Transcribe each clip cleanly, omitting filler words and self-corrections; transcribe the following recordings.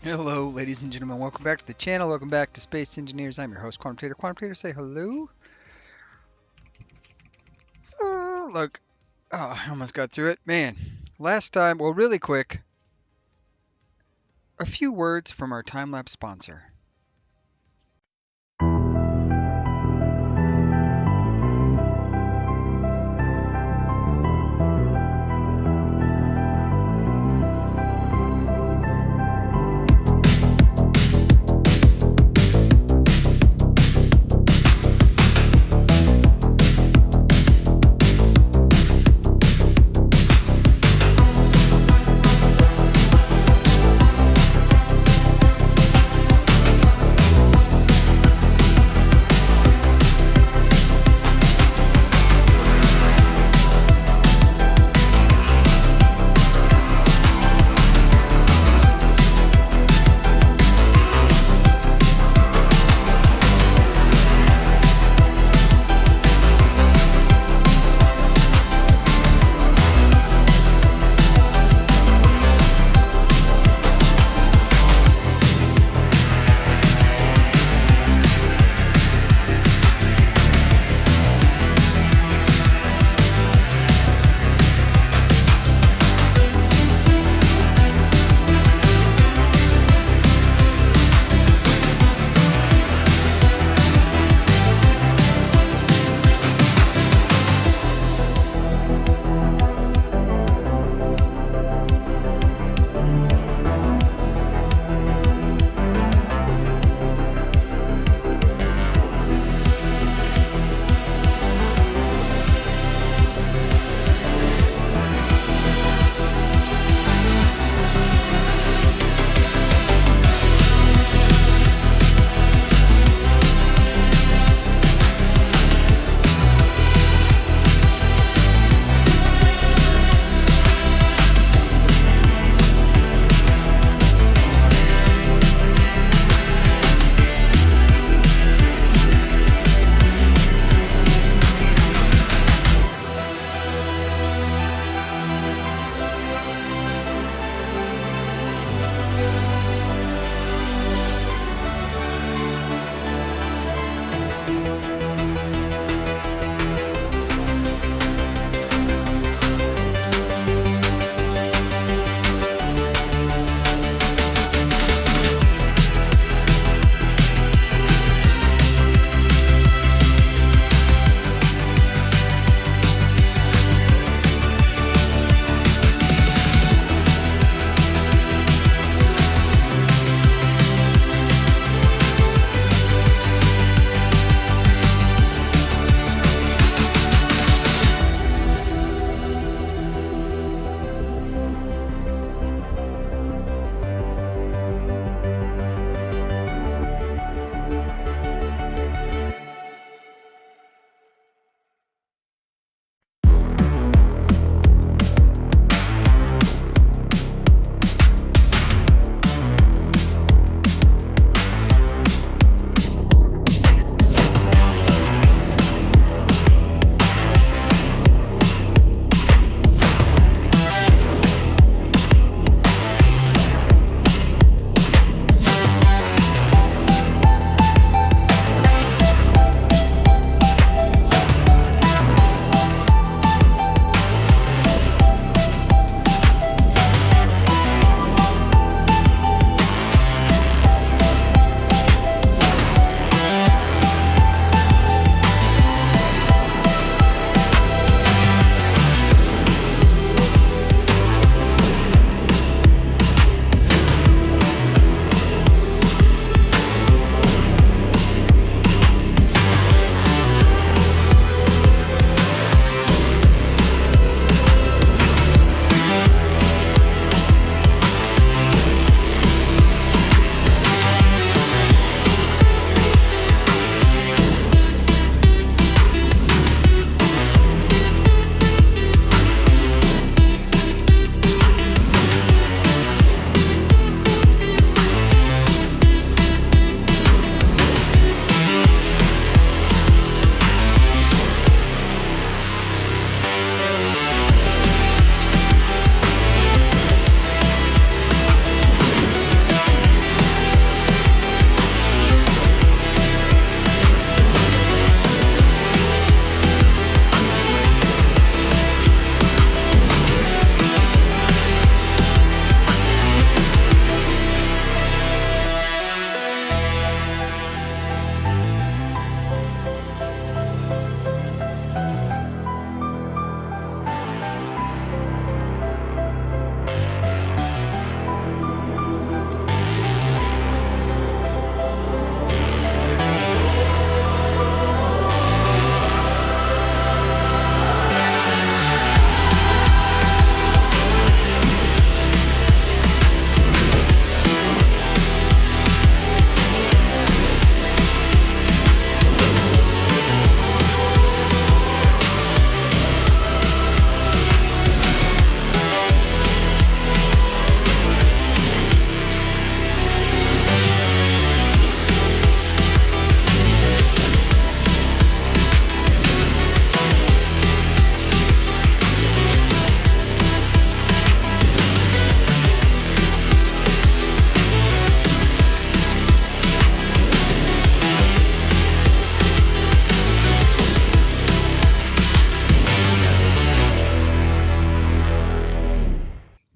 Hello, ladies and gentlemen. Welcome back to the channel. Welcome back to Space Engineers. I'm your host, Quantum Trader. Quantum Trader, say hello. Oh, look. Oh, I almost got through it. Man, last time, well, really quick, a few words from our time-lapse sponsor.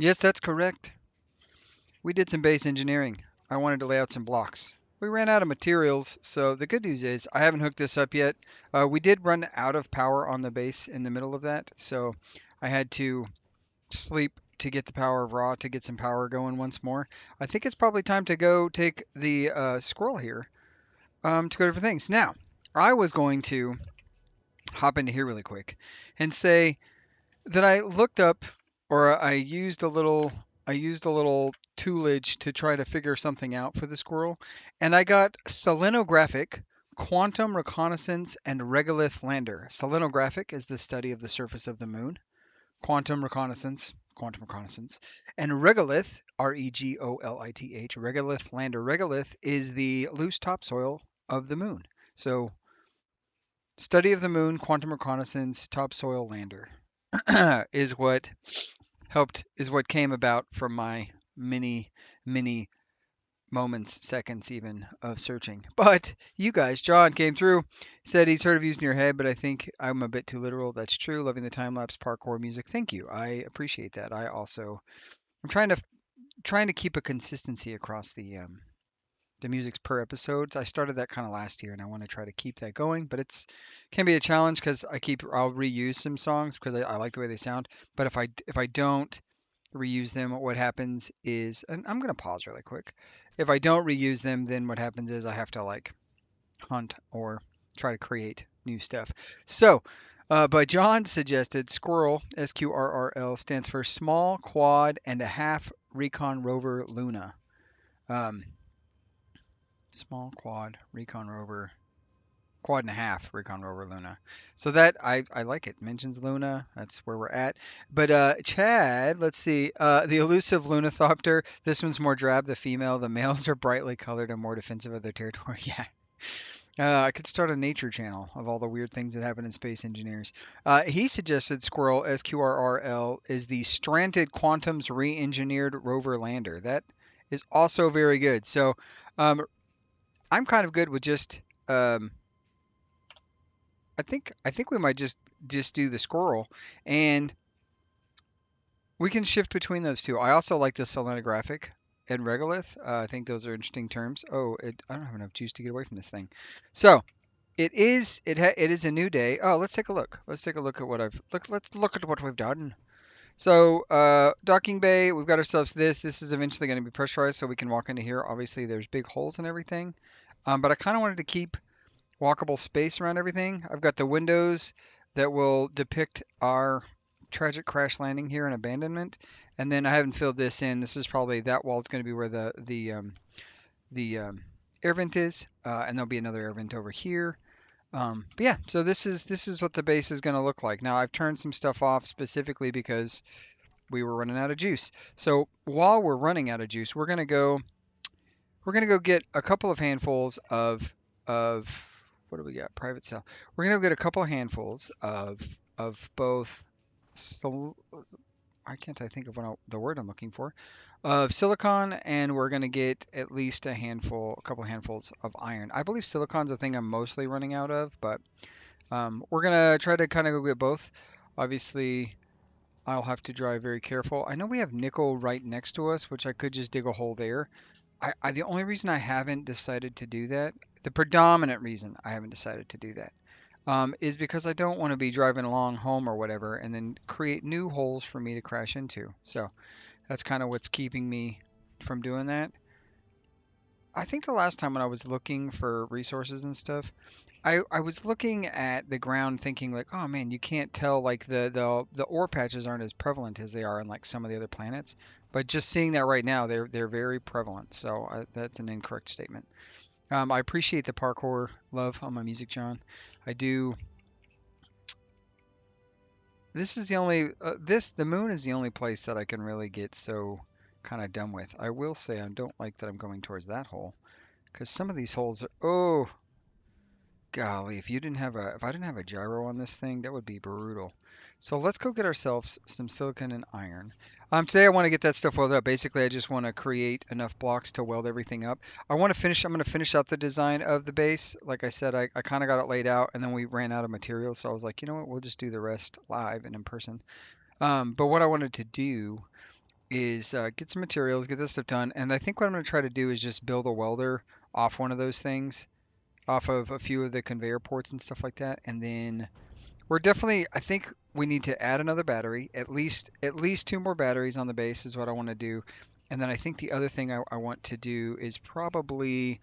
Yes, that's correct. We did some base engineering. I wanted to lay out some blocks. We ran out of materials, so the good news is I haven't hooked this up yet. We did run out of power on the base in the middle of that, so I had to sleep to get the power of Raw to get some power going once more. I think it's probably time to go take the squirrel here to go to different things. Now, I was going to hop into here really quick and say that I looked up or I used a little toolage to try to figure something out for the squirrel, and I got selenographic, quantum reconnaissance, and regolith lander. Selenographic is the study of the surface of the moon. Quantum reconnaissance, and regolith, regolith, regolith lander. Regolith is the loose topsoil of the moon. So, study of the moon, quantum reconnaissance, topsoil lander is what came about from my many many moments, seconds even of searching. But you guys, John came through, said he's heard of using your head, but I think I'm a bit too literal. That's true. Loving the time lapse parkour music. Thank you. I appreciate that. I'm trying to keep a consistency across the music's per episodes. I started that kind of last year, and I want to try to keep that going. But it's can be a challenge because I'll reuse some songs because I like the way they sound. But if I don't reuse them, what happens is, and I'm gonna pause really quick. If I don't reuse them, then what happens is I have to like hunt or try to create new stuff. So, but John suggested Squirrel, SQRRL, stands for Small Quad and a Half Recon Rover Luna. Um, Small Quad Recon Rover Quad and a half Recon Rover Luna. So that I like it. Mentions Luna. That's where we're at. But Chad, let's see. The elusive Lunithopter. This one's more drab. The female. The males are brightly colored and more defensive of their territory. Yeah. I could start a nature channel of all the weird things that happen in space engineers. He suggested Squirrel SQRRL is the Stranded Quantum's re-engineered rover lander. That is also very good. So um, I'm kind of good with just um, I think we might just do the squirrel, and we can shift between those two. I also like the selenographic and regolith. I think those are interesting terms. Oh, I don't have enough juice to get away from this thing. So it is a new day. Oh, let's take a look. Let's take a look at what I've let's look at what we've done. So docking bay, we've got ourselves this. This is eventually going to be pressurized, so we can walk into here. Obviously, there's big holes and everything, but I kind of wanted to keep walkable space around everything. I've got the windows that will depict our tragic crash landing here in abandonment, and then I haven't filled this in. This is probably that wall is going to be where the air vent is, and there'll be another air vent over here. But yeah, so this is what the base is going to look like. Now I've turned some stuff off specifically because we were running out of juice. So while we're running out of juice, we're gonna go get a couple of handfuls of what do we got? Private cell. We're gonna go get a couple of handfuls of both. Sil- I can't I think of the word I'm looking for. Of silicon, and we're gonna get at least a couple of handfuls of iron. I believe silicon's the thing I'm mostly running out of, but we're gonna try to kind of go get both. Obviously, I'll have to drive very careful. I know we have nickel right next to us, which I could just dig a hole there. The only reason I haven't decided to do that, the predominant reason I haven't decided to do that, is because I don't want to be driving along home or whatever and then create new holes for me to crash into. So that's kind of what's keeping me from doing that. I think the last time when I was looking for resources and stuff, I was looking at the ground thinking like, oh man, you can't tell like the ore patches aren't as prevalent as they are on like some of the other planets. But just seeing that right now, they're very prevalent. So that's an incorrect statement. I appreciate the parkour love on my music, John. I do. This is the only the moon is the only place that I can really get so kind of done with. I will say I don't like that I'm going towards that hole because some of these holes are oh golly, if I didn't have a gyro on this thing, that would be brutal. So let's go get ourselves some silicon and iron. Today I want to get that stuff welded up. Basically, I just want to create enough blocks to weld everything up. I'm going to finish out the design of the base. Like I said, I kind of got it laid out and then we ran out of material. So I was like, you know what, we'll just do the rest live and in person. But what I wanted to do is get some materials, get this stuff done, and I think what I'm going to try to do is just build a welder off one of those things, off of a few of the conveyor ports and stuff like that, and then we're definitely. I think we need to add another battery, at least two more batteries on the base is what I want to do, and then I think the other thing I want to do is probably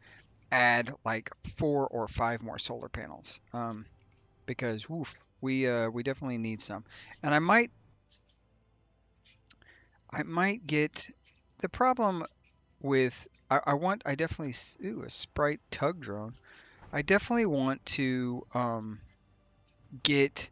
add like 4 or 5 more solar panels, because woof, we definitely need some, and I might get the problem with I definitely ooh, a Sprite tug drone. I definitely want to get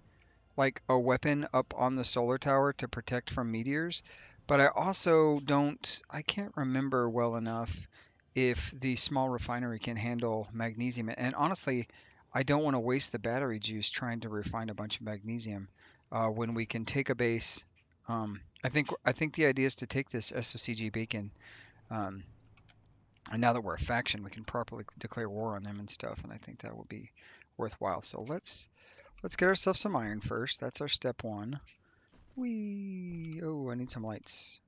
like a weapon up on the solar tower to protect from meteors, but I can't remember well enough if the small refinery can handle magnesium. And honestly, I don't want to waste the battery juice trying to refine a bunch of magnesium when we can take a base. I think the idea is to take this SOCG beacon, um, and now that we're a faction, we can properly declare war on them and stuff. And I think that will be worthwhile. So let's get ourselves some iron first. That's our step one. Oh, I need some lights.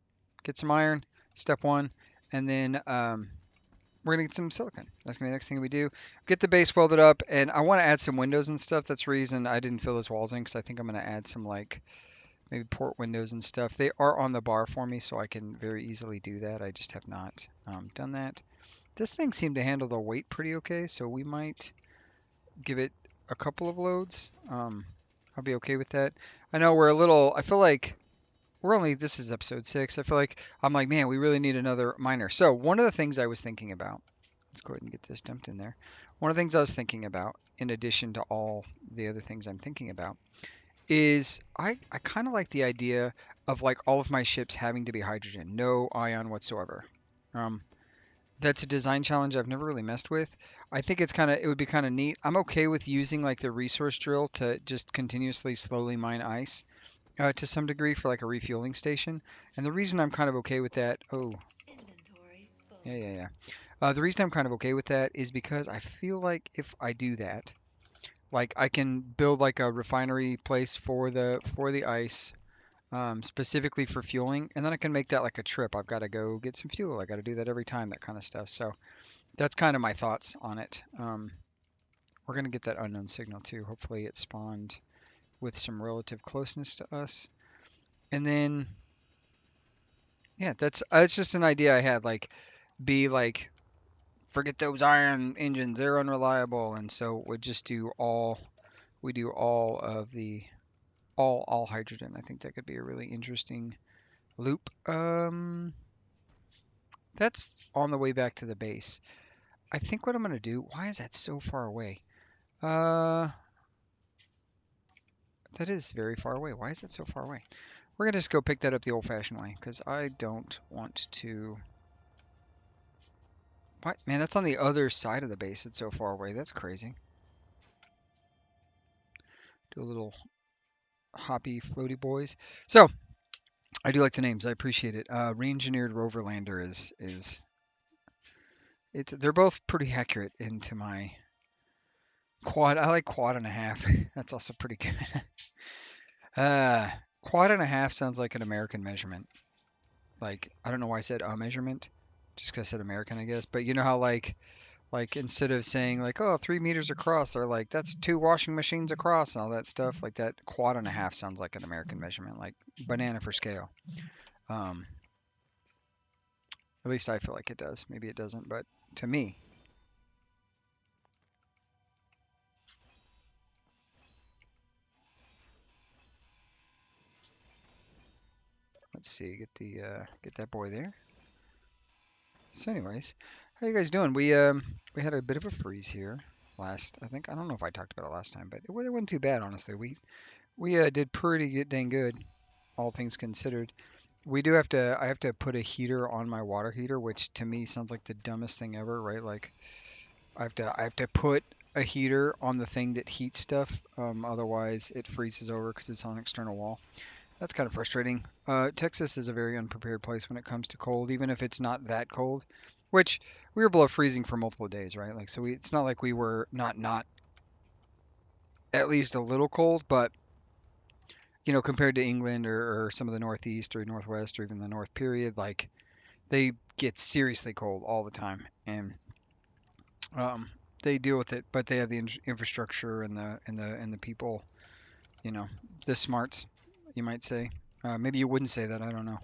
Get some iron, step one, and then we're gonna get some silicon. That's gonna be the next thing we do. Get the base welded up, and I want to add some windows and stuff. That's the reason I didn't fill those walls in, because I think I'm gonna add some like maybe port windows and stuff. They are on the bar for me, so I can very easily do that. I just have not done that. This thing seemed to handle the weight pretty okay, so we might give it a couple of loads. I'll be okay with that. I know we're a little. I feel like this is episode 6. I feel like I'm like, man, we really need another miner. So one of the things I was thinking about, let's go ahead and get this dumped in there. One of the things I was thinking about, in addition to all the other things I'm thinking about, is I kind of like the idea of like all of my ships having to be hydrogen, no ion whatsoever. Um, that's a design challenge I've never really messed with. I think it would be kind of neat. I'm okay with using like the resource drill to just continuously slowly mine ice to some degree for like a refueling station. And the reason I'm kind of okay with that, oh, yeah, yeah, yeah. The reason I'm kind of okay with that is because I feel like if I do that, like I can build like a refinery place for the ice, specifically for fueling, and then I can make that like a trip. I've got to go get some fuel. I got to do that every time, that kind of stuff. So that's kind of my thoughts on it. We're gonna get that unknown signal too. Hopefully it spawned with some relative closeness to us. And then yeah, that's it's just an idea I had. Like be like forget those iron engines, they're unreliable, and so we do all of the all hydrogen. I think that could be a really interesting loop. That's on the way back to the base. I think what I'm gonna do. Why is that so far away? Uh, that is very far away. Why is that so far away? We're gonna just go pick that up the old-fashioned way because I don't want to. What? Man, that's on the other side of the base. It's so far away. That's crazy. Do a little hoppy floaty boys. So I do like the names. I appreciate it. Re-engineered Roverlander is it's they're both pretty accurate into my quad. I like quad and a half. That's also pretty good. Uh, Quad and a half sounds like an American measurement. Like I don't know why I said a measurement, just 'cause I said American, I guess. But you know how like instead of saying like, oh, 3 meters across, or like that's 2 washing machines across and all that stuff, like that quad and a half sounds like an American measurement, like banana for scale. Um, at least I feel like it does. Maybe it doesn't, but to me, let's see, get that boy there. So, anyways, how you guys doing? We had a bit of a freeze here last. I don't know if I talked about it last time, but it wasn't too bad, honestly. We did pretty good, dang good, all things considered. We do have to. I have to put a heater on my water heater, which to me sounds like the dumbest thing ever, right? Like I have to put a heater on the thing that heats stuff. Otherwise, it freezes over because it's on an external wall. That's kind of frustrating. Texas is a very unprepared place when it comes to cold, even if it's not that cold. Which we were below freezing for multiple days, right? Like so, it's not like we were not at least a little cold, but compared to England or some of the Northeast or Northwest or even the North period, like they get seriously cold all the time, and um, they deal with it, but they have the infrastructure and the people, you know, the smarts, you might say. Maybe you wouldn't say that. I don't know.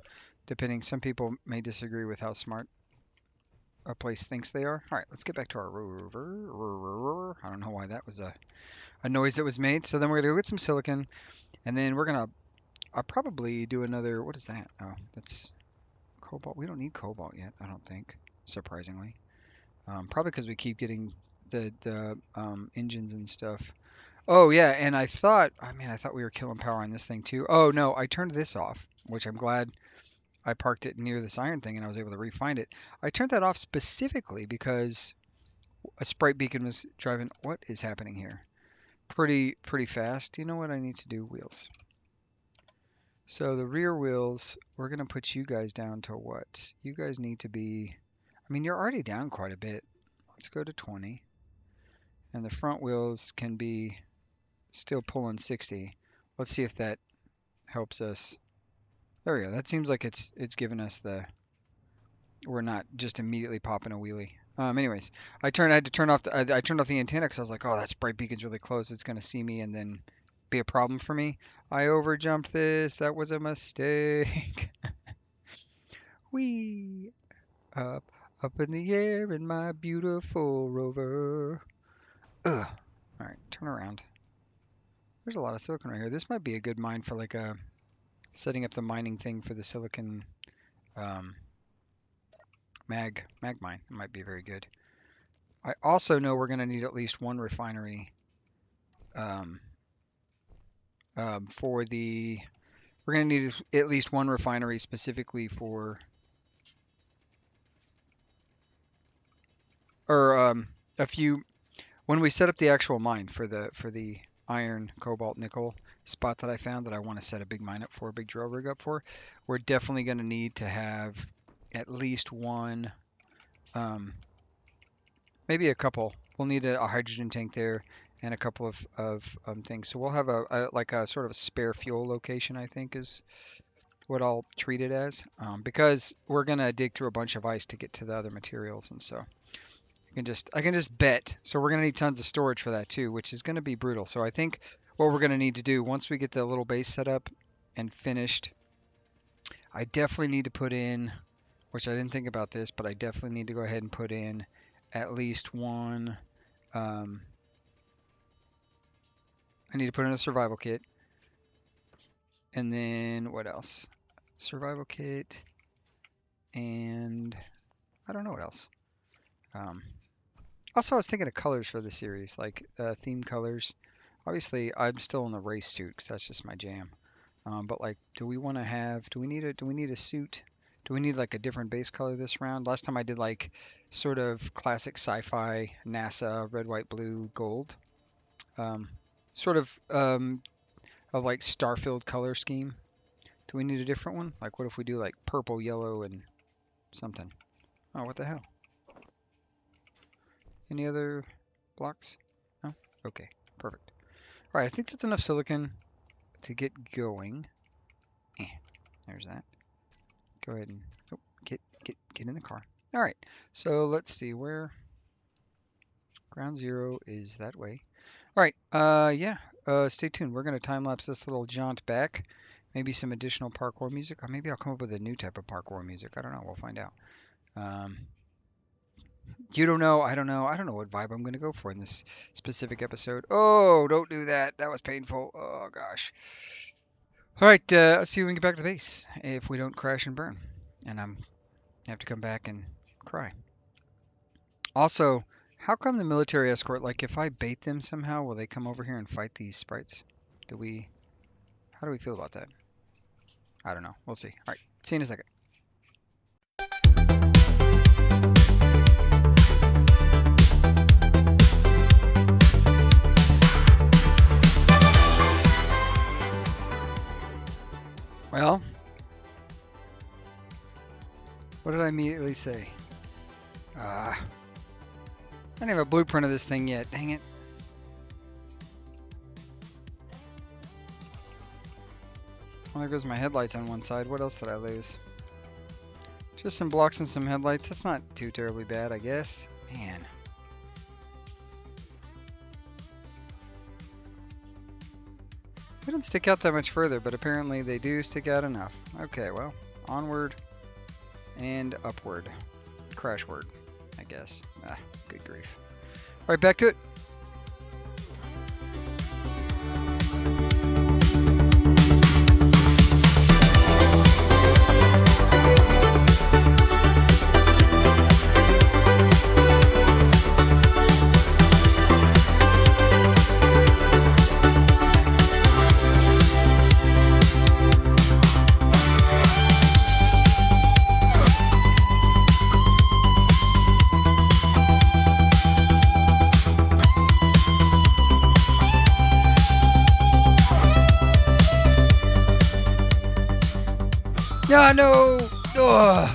Depending, some people may disagree with how smart a place thinks they are. All right, let's get back to our rover. I don't know why that was a noise that was made. So then we're gonna go get some silicon, and then we're gonna I'll probably do another. What is that? Oh, that's cobalt. We don't need cobalt yet, I don't think. Surprisingly, probably because we keep getting the engines and stuff. Oh yeah, and I thought, I mean, I thought we were killing power on this thing too. Oh no, I turned this off, which I'm glad I parked it near this iron thing and I was able to re-find it. I turned that off specifically because a sprite beacon was driving. What is happening here? Pretty fast. You know what I need to do? Wheels. So the rear wheels, we're gonna put you guys down to what? You guys need to be. I mean, you're already down quite a bit. Let's go to 20. And the front wheels can be still pulling 60. Let's see if that helps us. There we go. That seems like it's giving us the. We're not just immediately popping a wheelie. Anyways, I had to turn off I turned off the antenna because I was like, oh, that sprite beacon's really close. It's gonna see me and then be a problem for me. I overjumped this. That was a mistake. Whee! Up, up in the air in my beautiful rover. Ugh. All right, turn around. There's a lot of silicon right here. This might be a good mine for like a setting up the mining thing for the silicon um, mag mine. It might be very good. I also know we're going to need at least one refinery um, for the. We're going to need at least one refinery specifically for, or a few when we set up the actual mine for the iron, cobalt, nickel spot that I found that I want to set a big mine up for, a big drill rig up for. We're definitely going to need to have at least one, um, maybe a couple. We'll need a hydrogen tank there and a couple of things. So we'll have a like a sort of a spare fuel location, I think is what I'll treat it as, because we're gonna dig through a bunch of ice to get to the other materials, and so I can just bet. So we're gonna need tons of storage for that too, which is gonna be brutal. So I think what we're gonna need to do once we get the little base set up and finished, I definitely need to put in, which I didn't think about this, but I definitely need to go ahead and put in at least one. Um, I need to put in a survival kit, and then what else? Survival kit, and I don't know what else. Um, Also, I was thinking of colors for the series, like theme colors. Obviously, I'm still in the race suit because that's just my jam. But like, do we want to have? Do we need a suit? Do we need like a different base color this round? Last time I did like sort of classic sci-fi NASA red, white, blue, gold. Um, sort of like star-filled color scheme. Do we need a different one? Like, what if we do like purple, yellow, and something? Oh, what the hell? Any other blocks? No? Okay, perfect. All right, I think that's enough silicon to get going. Eh, there's that. Go ahead and oh, get in the car. All right, so let's see where ground zero is that way. All right, yeah, stay tuned. We're gonna time lapse this little jaunt back. Maybe some additional parkour music, or maybe I'll come up with a new type of parkour music. I don't know. We'll find out. Um, you don't know. I don't know. I don't know what vibe I'm gonna go for in this specific episode. Oh, don't do that. That was painful. Oh gosh. All right, let's see if we can get back to the base if we don't crash and burn, and I'm have to come back and cry. Also, how come the military escort, like if I bait them somehow, will they come over here and fight these sprites? Do we? How do we feel about that? I don't know. We'll see. All right, see you in a second. Well, what did I immediately say? I don't have a blueprint of this thing yet. Dang it. Well, there goes my headlights on one side. What else did I lose? Just some blocks and some headlights. That's not too terribly bad, I guess. Man. They don't stick out that much further, but apparently they do stick out enough. Okay, well, onward and upward. Crashward, I guess. Ah, good grief. All right, back to it. Yeah, no! Ugh.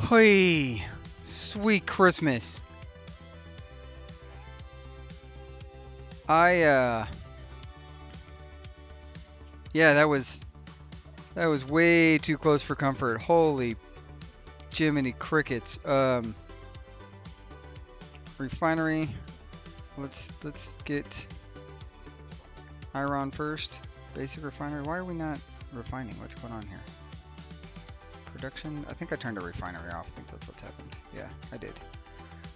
Hey, sweet Christmas. Yeah, that was way too close for comfort. Holy Jiminy crickets. Refinery. Let's get iron first. Basic refinery. Why are we not refining? What's going on here? Production. I think I turned a refinery off. I think that's what's happened. Yeah, I did.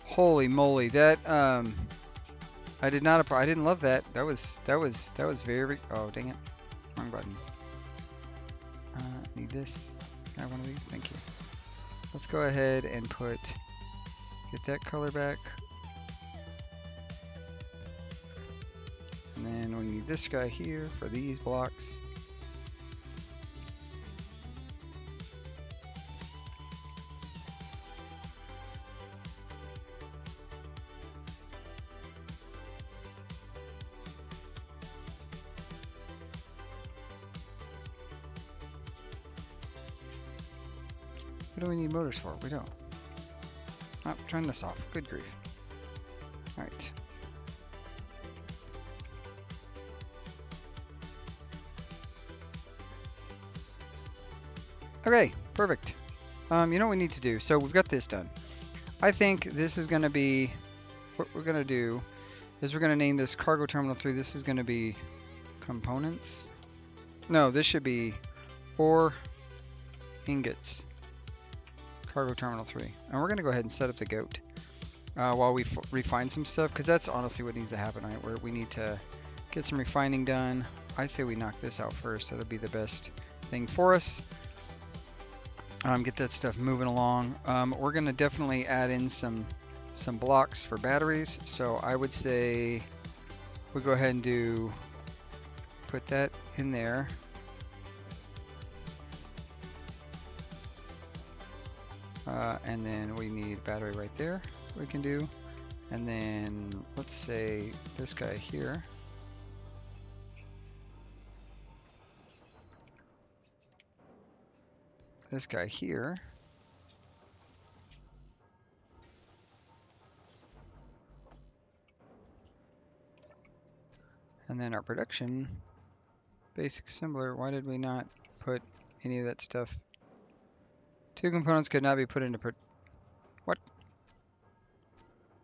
Holy moly, that I did not. I didn't love that. That was very. Oh dang it, wrong button. Need this. Can I have one of these? Thank you. Let's go ahead and get that color back. And then we need this guy here for these blocks. What do we need motors for? We don't. Oh, turn this off. Good grief. Alright. Okay, perfect. You know what we need to do? So we've got this done. I think this is going to be, what we're going to do is we're going to name this Cargo Terminal 3. This is going to be components. No, this should be ore ingots. Cargo Terminal 3. And we're going to go ahead and set up the goat while we refine some stuff, because that's honestly what needs to happen, right? Where we need to get some refining done. I say we knock this out first. That'll be the best thing for us. Get that stuff moving along. We're going to definitely add in some blocks for batteries. So I would say we go ahead and put that in there. And then we need battery right there. We can do. And then let's say this guy here. This guy here. And then our production, basic assembler. Why did we not put any of that stuff? Two components could not be put into what?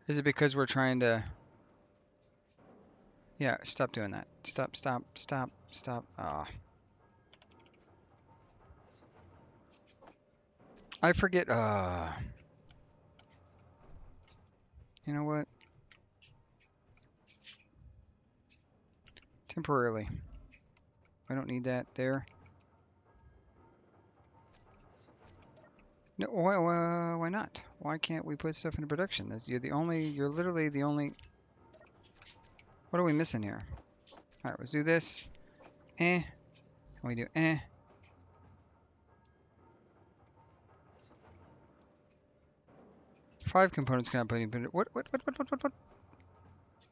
Is it because we're trying to? Yeah, stop doing that. Stop. Ah. I forget. You know what? Temporarily. I don't need that there. No, why not? Why can't we put stuff into production? You're literally the only. What are we missing here? All right, let's do this. And we do 5 components cannot put in. What?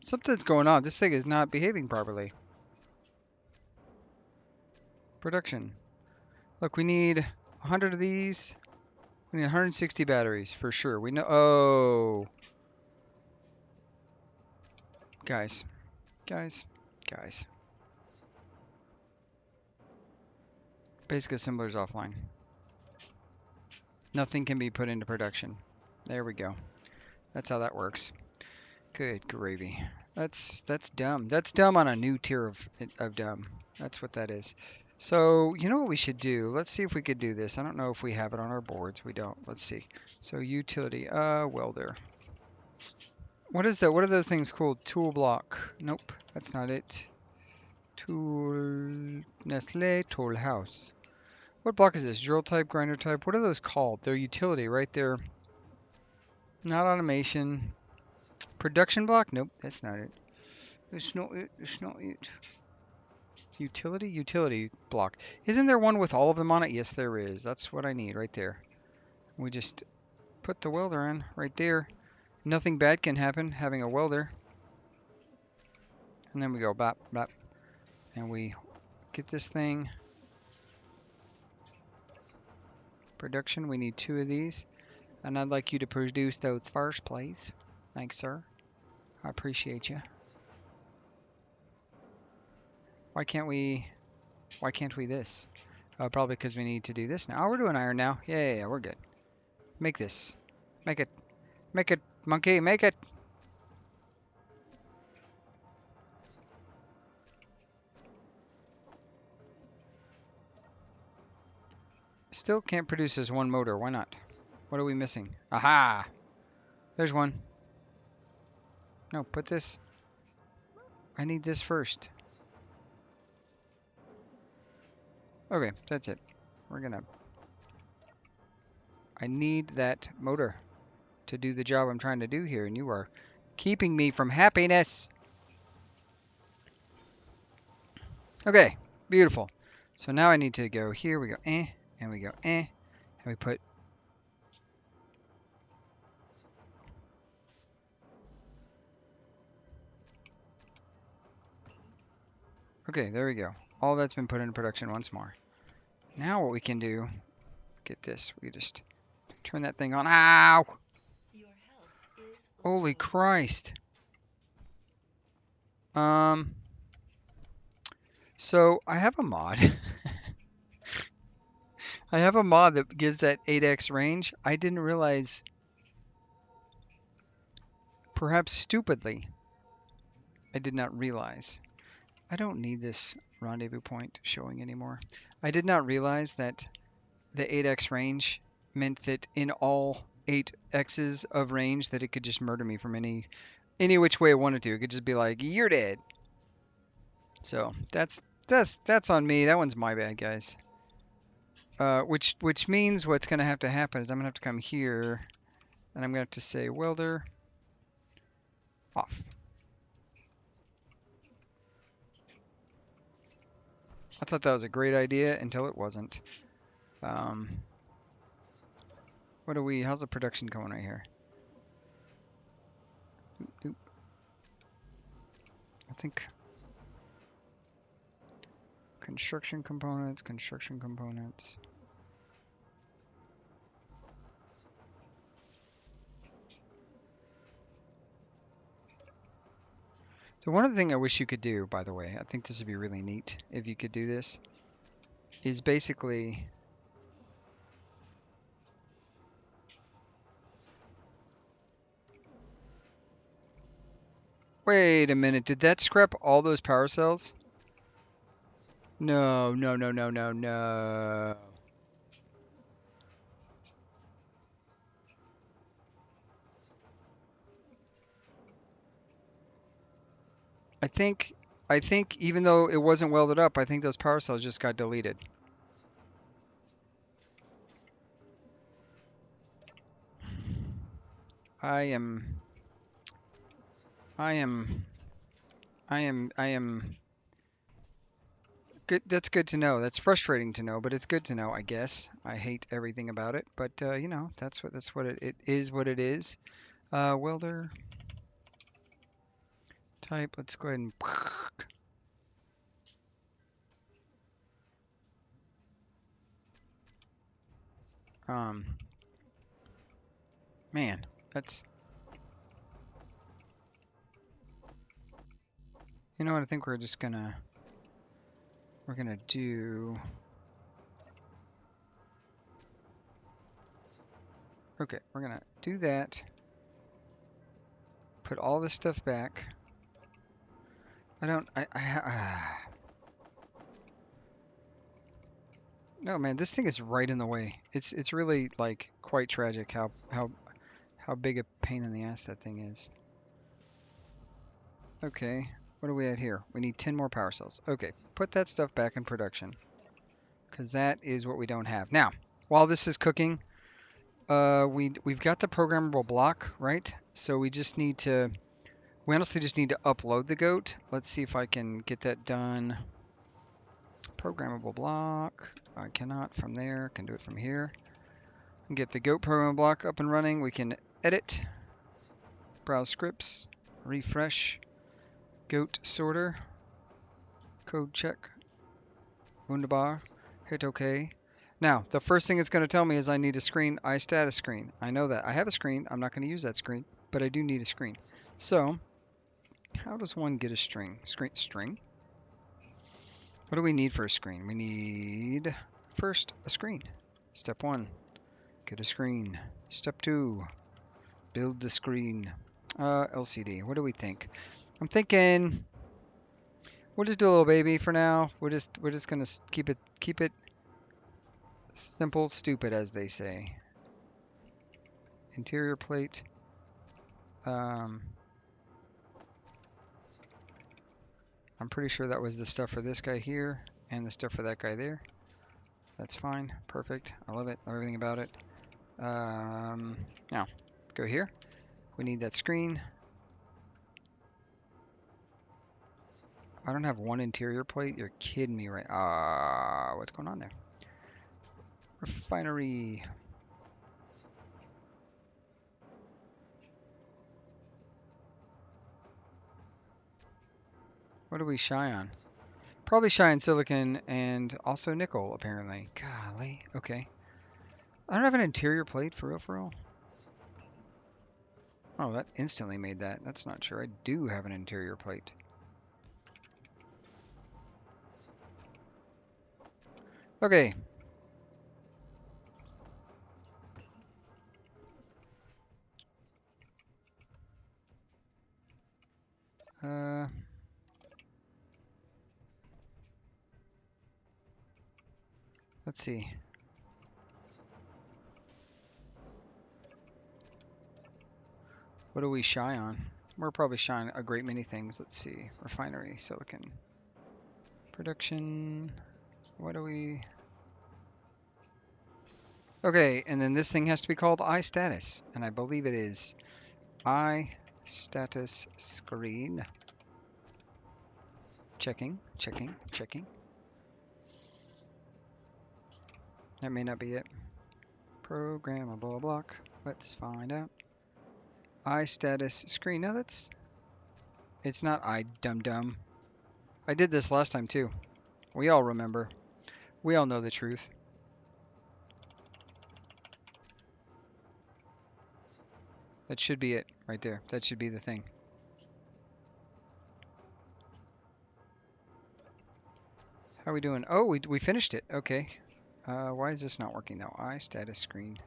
Something's going on. This thing is not behaving properly. Production. Look, we need 100 of these. We need 160 batteries for sure. We know. Oh. Guys. Guys. Basic assemblers offline. Nothing can be put into production. There we go. That's how that works. Good gravy. That's dumb. That's dumb on a new tier of dumb. That's what that is. So, you know what we should do? Let's see if we could do this. I don't know if we have it on our boards. We don't. Let's see. So utility, welder. What is that? What are those things called? Tool block. Nope, that's not it. Tool, Nestle tool house. What block is this? Drill type, grinder type. What are those called? They're utility right there. Not automation. Production block? Nope, that's not it. It's not it. It's not it. Utility? Utility block. Isn't there one with all of them on it? Yes, there is. That's what I need right there. We just put the welder in right there. Nothing bad can happen having a welder. And then we go bop, bop. And we get this thing. Production, we need 2 of these. And I'd like you to produce those first, please. Thanks, sir. I appreciate you. Why can't we this? Probably because we need to do this now. Oh, we're doing iron now. Yeah, we're good. Make this. Make it. Make it, monkey, make it. Still can't produce this one motor. Why not? What are we missing? Aha! There's one. No, put this. I need this first. Okay, that's it. We're gonna... I need that motor to do the job I'm trying to do here, and you are keeping me from happiness. Okay, beautiful. So now I need to go here. We go and we go and we put... Okay, there we go. All that's been put into production once more. Now what we can do, get this, we just turn that thing on. Ow! Holy Christ. So I have a mod. I have a mod that gives that 8x range. I didn't realize, perhaps stupidly, I did not realize. I don't need this rendezvous point showing anymore. I did not realize that the 8x range meant that in all 8x's of range that it could just murder me from any which way it wanted to. It could just be like, you're dead. So that's on me. That one's my bad, guys. Which means what's going to have to happen is I'm going to have to come here, and I'm going to have to say welder off. I thought that was a great idea until it wasn't. What do we? How's the production going right here? Oop. I think construction components. So one of the things I wish you could do, by the way, I think this would be really neat if you could do this, is basically... Wait a minute, did that scrap all those power cells? No. I think even though it wasn't welded up, I think those power cells just got deleted. I am good. That's good to know. That's frustrating to know, but it's good to know, I guess. I hate everything about it, but you know, that's what it is what it is. Welder type. Let's go ahead and man, that's You know what? I think we're gonna do. Okay, we're gonna do that. Put all this stuff back. I don't. No, man, this thing is right in the way. It's really like quite tragic how big a pain in the ass that thing is. Okay, what are we at here? We need 10 more power cells. Okay, put that stuff back in production because that is what we don't have. Now, while this is cooking, we've got the programmable block, right? So we honestly just need to upload the goat. Let's see if I can get that done. Programmable block. I cannot from there. Can do it from here. Get the goat programmable block up and running. We can edit, browse scripts, refresh, goat sorter, code check, wunderbar, hit OK. Now, the first thing it's going to tell me is I need a screen, iStatus screen. I know that. I have a screen. I'm not going to use that screen, but I do need a screen. So, how does one get a string? What do we need for a screen? We need, first, a screen. Step 1, get a screen. Step 2, build the screen. LCD, what do we think? I'm thinking we'll just do a little baby for now. We're just gonna keep it simple, stupid, as they say. Interior plate. I'm pretty sure that was the stuff for this guy here and the stuff for that guy there. That's fine. Perfect. I love it. Love everything about it. Now, go here. We need that screen. I don't have one interior plate. You're kidding me, right? What's going on there? Refinery. What do we shy on? Probably shy on silicon and also nickel, apparently. Golly. Okay. I don't have an interior plate, for real, for real. Oh, that instantly made that. That's not sure. I do have an interior plate. Okay. Uh, let's see. What do we shy on? We're probably shying a great many things. Let's see. Refinery, silicon. Production. What do we... Okay, and then this thing has to be called iStatus, and I believe it is iStatus screen. Checking, checking, checking. That may not be it. Programmable block. Let's find out. iStatus screen. No, it's not dum-dum. I did this last time too. We all remember. We all know the truth. That should be it right there. That should be the thing. How are we doing? Oh, we finished it. Okay. Why is this not working now? iStatus screen.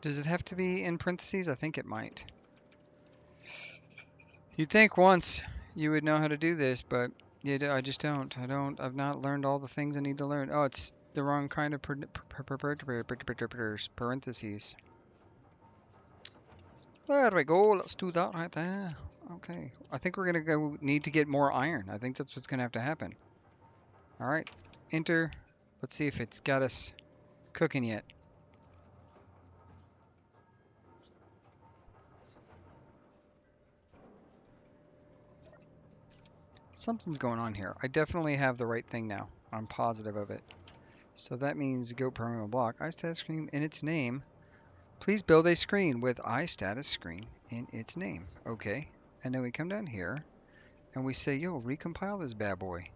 Does it have to be in parentheses? I think it might. You'd think once you would know how to do this, but I just don't. I've not learned all the things I need to learn. Oh, it's the wrong kind of parentheses. There we go. Let's do that right there. Okay. I think we're gonna need to get more iron. I think that's what's gonna have to happen. All right. Enter. Let's see if it's got us cooking yet. Something's going on here. I definitely have the right thing now. I'm positive of it. So that means go programmable block. iStatus screen in its name. Please build a screen with iStatus screen in its name. Okay. And then we come down here and we say, yo, recompile this bad boy.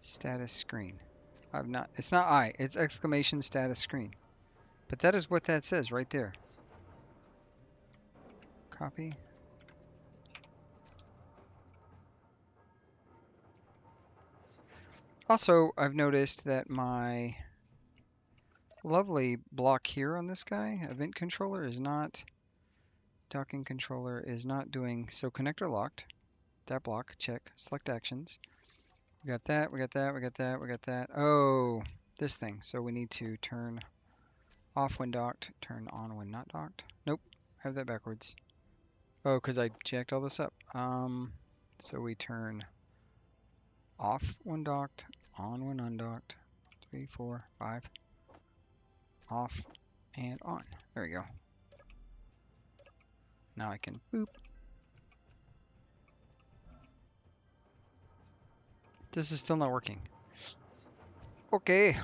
iStatus screen. It's not it's exclamation status screen. But that is what that says right there. Copy. Also, I've noticed that my lovely block here on this guy, event controller, is not, docking controller is not doing, so connector locked, that block, check, select actions. We got that, we got that, we got that, we got that. Oh, this thing. So we need to turn off when docked, turn on when not docked. Nope, I have that backwards. Oh, because I jacked all this up. So we turn off when docked, on when undocked. 3, 4, 5. Off and on. There we go. Now I can boop. This is still not working. Okay.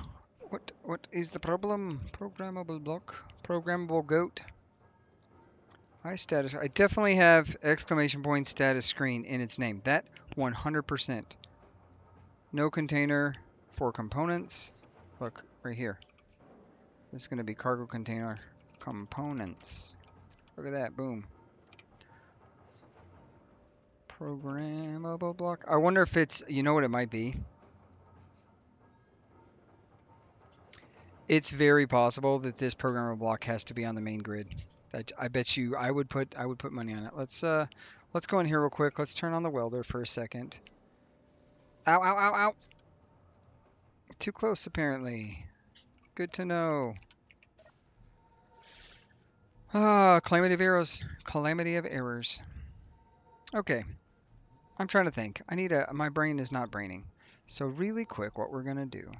What is the problem? Programmable block. Programmable goat. High status. I definitely have exclamation point status screen in its name. That 100%. No container for components. Look, right here. This is going to be cargo container components. Look at that. Boom. Programmable block. I wonder if it's, you know what it might be? It's very possible that this programmable block has to be on the main grid. I bet you I would put money on it. Let's go in here real quick. Let's turn on the welder for a second. Ow, ow, ow, ow. Too close apparently. Good to know. Ah, calamity of errors. Calamity of errors. Okay. I'm trying to think. My brain is not braining. So really quick, what we're gonna do,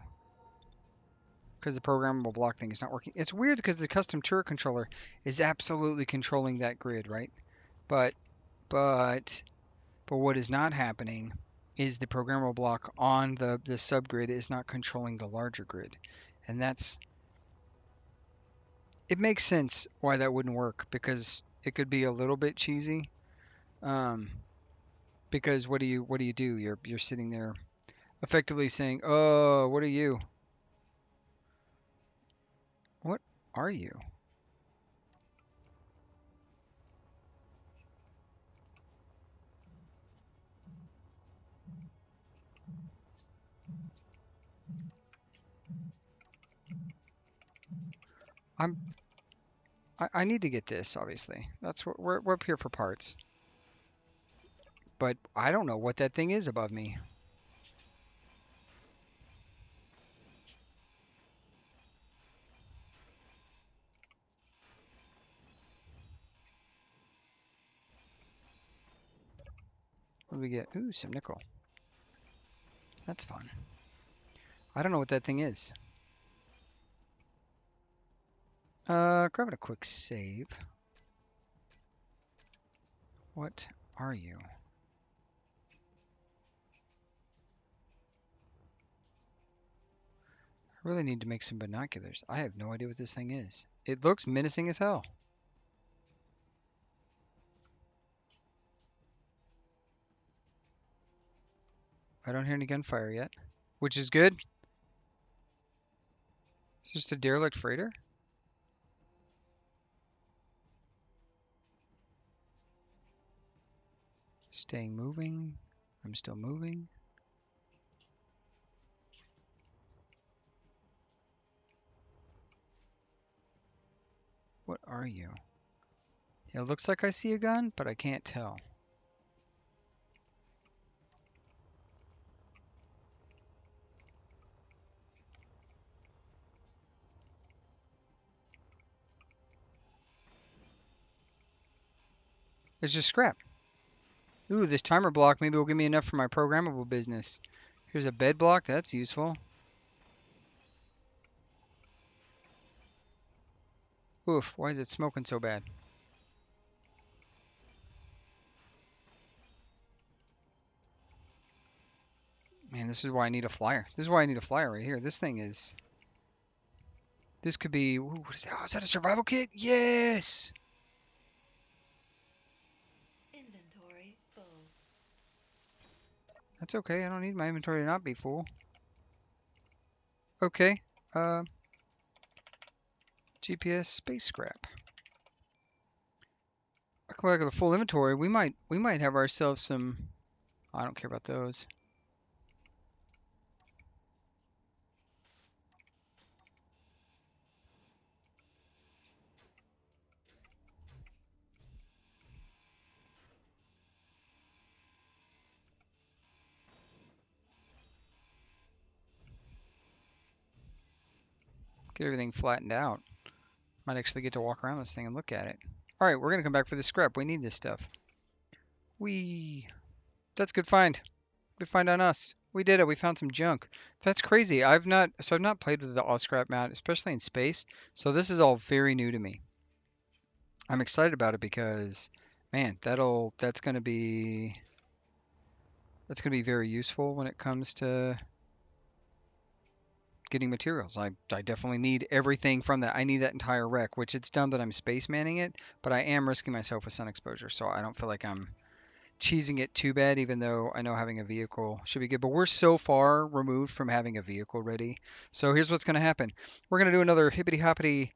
because the programmable block thing is not working. It's weird because the custom turret controller is absolutely controlling that grid, right? But but what is not happening is the programmable block on the subgrid is not controlling the larger grid, and it makes sense why that wouldn't work because it could be a little bit cheesy. Um, because what do you do? You're sitting there effectively saying, "Oh, what are you? What are you?" I'm I need to get this, obviously. That's what we're up here for parts. But I don't know what that thing is above me. What do we get? Ooh, some nickel. That's fun. I don't know what that thing is. Grabbing a quick save. What are you? I really need to make some binoculars. I have no idea what this thing is. It looks menacing as hell. I don't hear any gunfire yet, which is good. It's just a derelict freighter. Staying moving. I'm still moving. What are you? It looks like I see a gun, but I can't tell. It's just scrap. Ooh, this timer block maybe will give me enough for my programmable business. Here's a bed block. That's useful. Oof, why is it smoking so bad? Man, this is why I need a flyer. This is why I need a flyer right here. This thing is... This could be... Ooh, what is that? Oh, is that a survival kit? Yes! Inventory full. That's okay. I don't need my inventory to not be full. Okay. Uh, GPS space scrap. Come back with a full inventory. We might have ourselves some. I don't care about those. Get everything flattened out. Might actually get to walk around this thing and look at it. All right, we're gonna come back for the scrap. We need this stuff. We. That's a good find. Good find on us. We did it. We found some junk. That's crazy. I've not played with the all scrap mount, especially in space. So this is all very new to me. I'm excited about it because, man, that's gonna be very useful when it comes to getting materials. I definitely need everything from that. I need that entire wreck, which it's dumb that I'm space manning it, but I am risking myself with sun exposure, so I don't feel like I'm cheesing it too bad, even though I know having a vehicle should be good. But we're so far removed from having a vehicle ready. So here's what's going to happen. We're going to do another hippity hoppity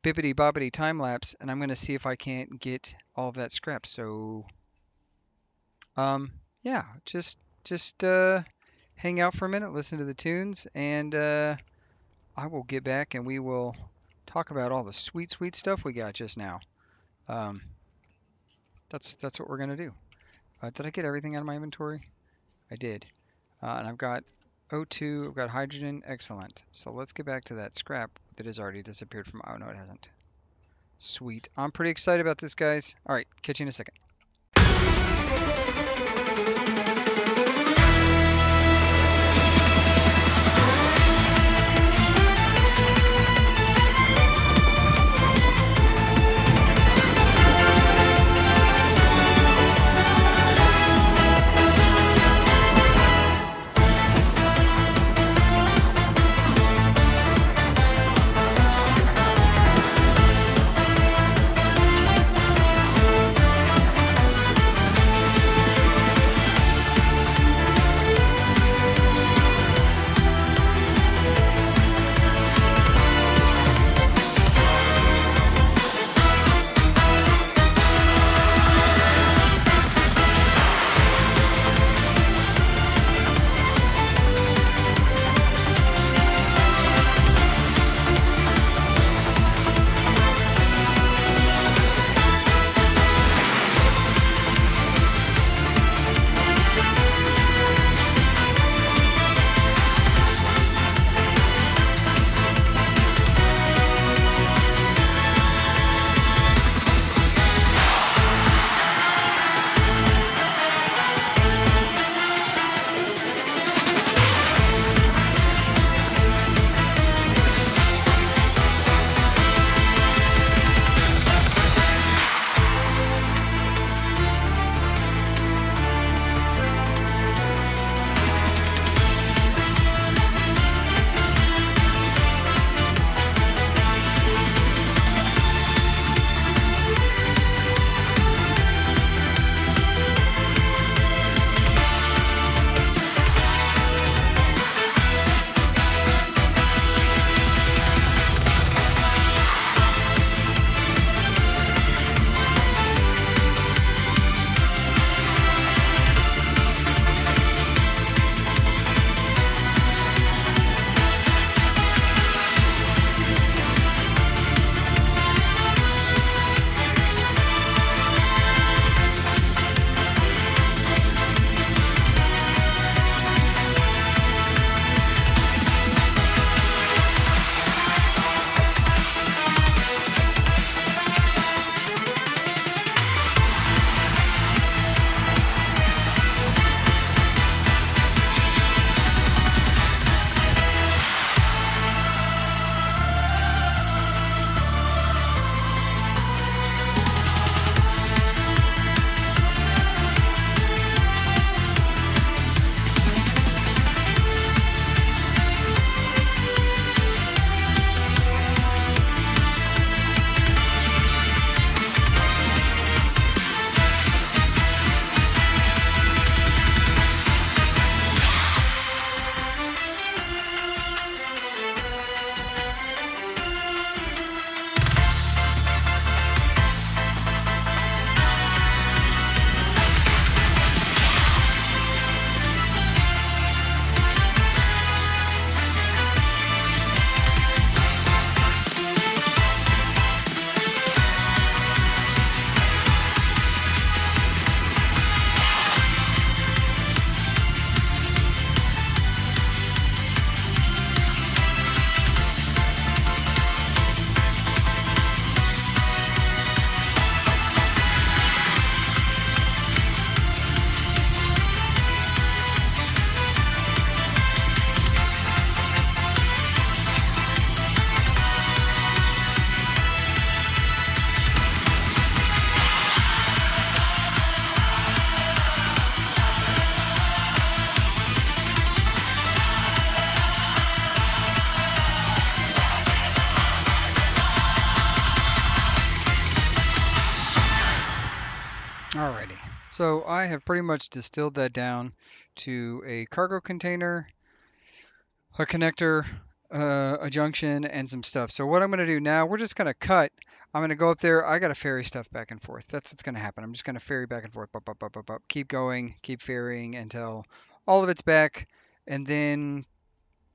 bippity boppity time lapse, and I'm going to see if I can't get all of that scrap. So, um, yeah, just hang out for a minute, listen to the tunes, and I will get back and we will talk about all the sweet, sweet stuff we got just now. Um, that's what we're gonna do. Did I get everything out of my inventory? I did. And I've got O2, I've got hydrogen, excellent. So let's get back to that scrap that has already disappeared from. Oh no, it hasn't. Sweet. I'm pretty excited about this, guys. All right, catch you in a second. So I have pretty much distilled that down to a cargo container, a connector, a junction, and some stuff. So what I'm going to do now, we're just going to cut. I'm going to go up there. I got to ferry stuff back and forth. That's what's going to happen. I'm just going to ferry back and forth, keep going, keep ferrying until all of it's back, and then,